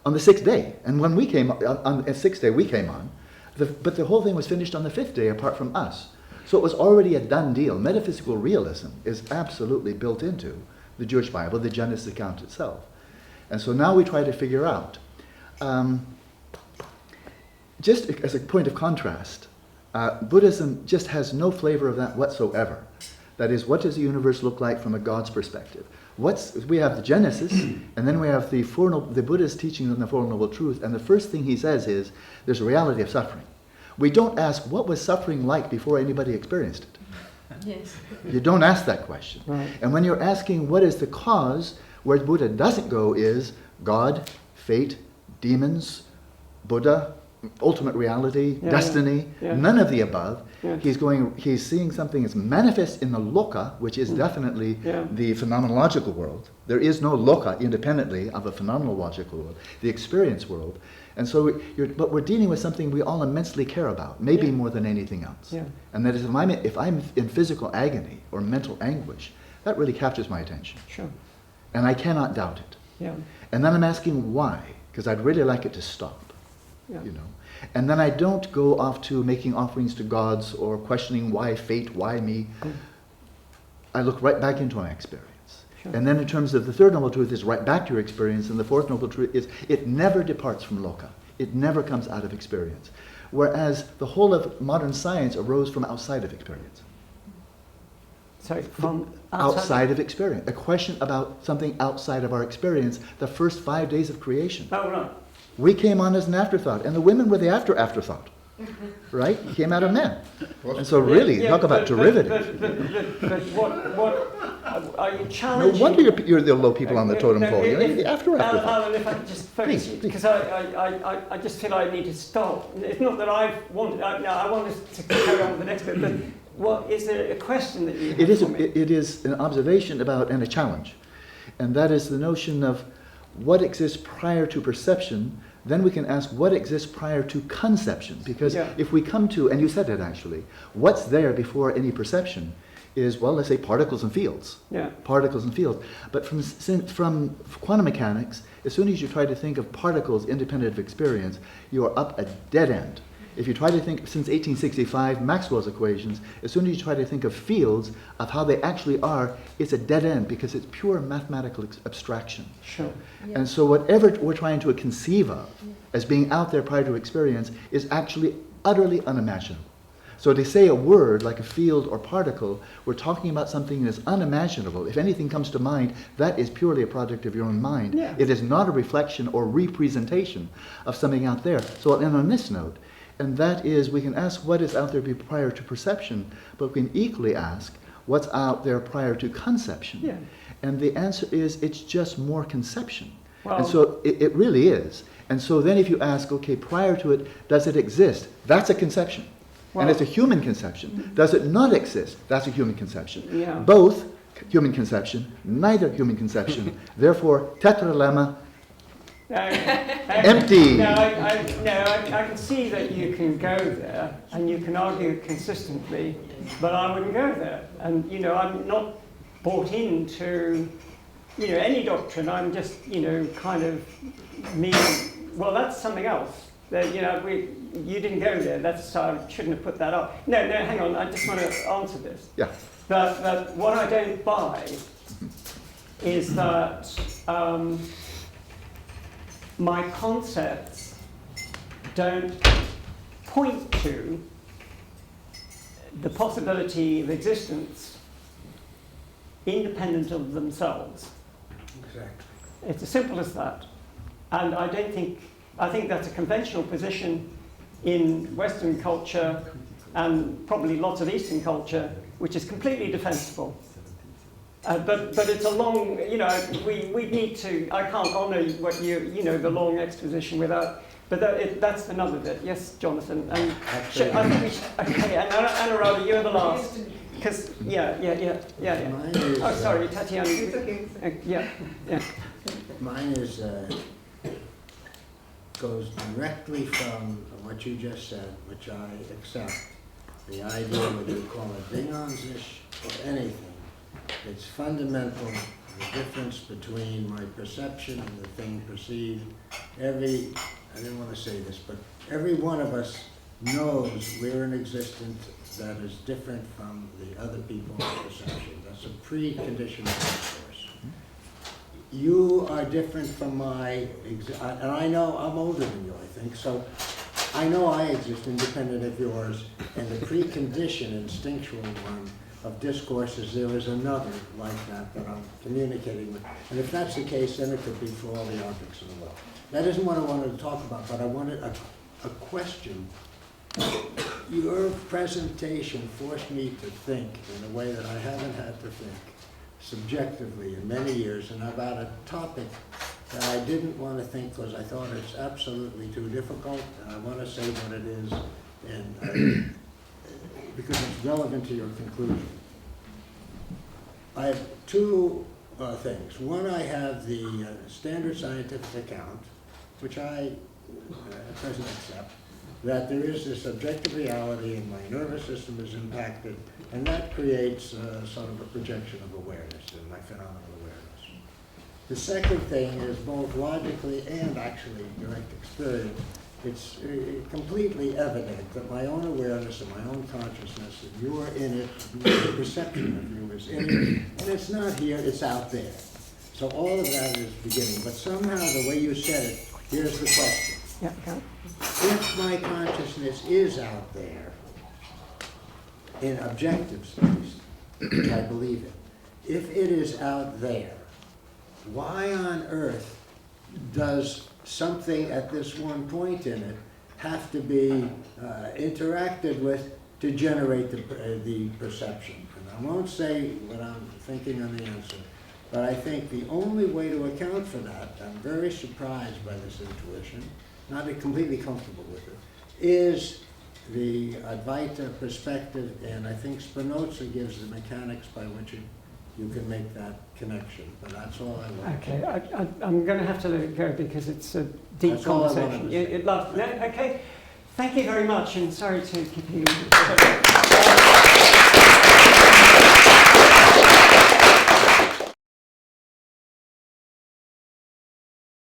on the sixth day. And when we came on the sixth day, we came on. But the whole thing was finished on the fifth day apart from us. So it was already a done deal. Metaphysical realism is absolutely built into the Jewish Bible, the Genesis account itself. And so now we try to figure out, just as a point of contrast, Buddhism just has no flavor of that whatsoever. That is, what does the universe look like from a God's perspective? We have the Genesis, and then we have the Buddha's teaching on the Four Noble Truths, and the first thing he says is, there's a reality of suffering. We don't ask, what was suffering like before anybody experienced it? Yes. You don't ask that question. Right. And when you're asking what is the cause, where Buddha doesn't go is God, fate, demons, Buddha, ultimate reality, destiny, none of the above. Yeah. He's seeing something as manifest in the loka, which is definitely the phenomenological world. There is no loka independently of a phenomenological world, the experience world. And so, but we're dealing with something we all immensely care about, maybe more than anything else. Yeah. And that is, if I'm in physical agony or mental anguish, that really captures my attention. Sure. And I cannot doubt it. Yeah. And then I'm asking why, because I'd really like it to stop. Yeah. You know. And then I don't go off to making offerings to gods or questioning why fate, why me. I look right back into my experience. Sure. And then in terms of the third noble truth is right back to your experience, and the fourth noble truth is it never departs from loka. It never comes out of experience. Whereas the whole of modern science arose from outside of experience. Sorry, from outside of experience. A question about something outside of our experience, the first 5 days of creation. Oh, right. We came on as an afterthought, and the women were the afterthought, right? Came out of men. And so really, talk about derivative. But what are you challenging? No wonder you're the low people on the totem pole. You're the afterthought. Alan, if I could just focus, because I just feel I need to stop. It's not that I want us to carry on with the next bit, but what is there a question that you have for me? It is an observation about and a challenge, and that is the notion of what exists prior to perception. Then we can ask what exists prior to conception, because if we come to, and you said it actually, what's there before any perception is, well, let's say particles and fields. Yeah. Particles and fields. But from quantum mechanics, as soon as you try to think of particles independent of experience, you are up a dead end. If you try to think, since 1865, Maxwell's equations, as soon as you try to think of fields, of how they actually are, it's a dead end because it's pure mathematical abstraction. Sure. Yeah. And so whatever we're trying to conceive of as being out there prior to experience is actually utterly unimaginable. So to say a word like a field or particle, we're talking about something that's unimaginable. If anything comes to mind, that is purely a product of your own mind. Yeah. It is not a reflection or representation of something out there. So I'll end on this note, and that is, we can ask what is out there prior to perception, but we can equally ask what's out there prior to conception. Yeah. And the answer is, it's just more conception. Well, and so it really is. And so then if you ask, okay, prior to it, does it exist? That's a conception. Well, and it's a human conception. Does it not exist? That's a human conception. Yeah. Both human conception, neither human conception. Therefore, tetralemma, empty. No, I can see that you can go there and you can argue consistently, but I wouldn't go there. And, you know, I'm not bought into, you know, any doctrine. I'm just, you know, kind of me. Well, that's something else. That, you know, you didn't go there. That's I shouldn't have put that up. No, hang on. I just want to answer this. Yeah. That what I don't buy is that my concepts don't point to the possibility of existence independent of themselves. Exactly. It's as simple as that. And I think that's a conventional position in Western culture and probably lots of Eastern culture, which is completely defensible. But it's a long, you know, we need to, I can't honour what you know, the long exposition without, but that's another bit. Yes, Jonathan. And I think we should, okay, and Anuradha, you're the last. Because, yeah. Oh, sorry, Tatiana. It's okay. Yeah. Mine is, goes directly from what you just said, which I accept. The idea, whether you call it Dingon's-ish or anything, it's fundamental, the difference between my perception and the thing perceived. I didn't want to say this, but every one of us knows we're an existence that is different from the other people's perception. That's a precondition of discourse. You are different from and I know I'm older than you, I think, so I know I exist independent of yours, and the precondition, instinctual one, of discourse is there is another like that I'm communicating with. And if that's the case, then it could be for all the objects in the world. That isn't what I wanted to talk about, but I wanted a question. Your presentation forced me to think in a way that I haven't had to think subjectively in many years, and about a topic that I didn't want to think because I thought it's absolutely too difficult, and I want to say what it is, and because it's relevant to your conclusion. I have two things. One, I have the standard scientific account, which I at present accept, that there is this objective reality and my nervous system is impacted, and that creates sort of a projection of awareness in my phenomenal awareness. The second thing is both logically and actually direct experience. It's completely evident that my own awareness and my own consciousness, and you are in it, the perception of you is in it, and it's not here, it's out there. So all of that is beginning, but somehow the way you said it, here's the question. Yeah, okay. If my consciousness is out there, in objective space, which I believe in, if it is out there, why on earth does something at this one point in it have to be interacted with to generate the perception? And I won't say what I'm thinking on the answer, but I think the only way to account for that, I'm very surprised by this intuition, not completely comfortable with it, is the Advaita perspective, and I think Spinoza gives the mechanics by which you can make that connection. But that's all I want. Okay, I'm going to have to let it go because it's a deep That's all I conversation. wanted to say. Okay, thank you very much, and sorry to keep you.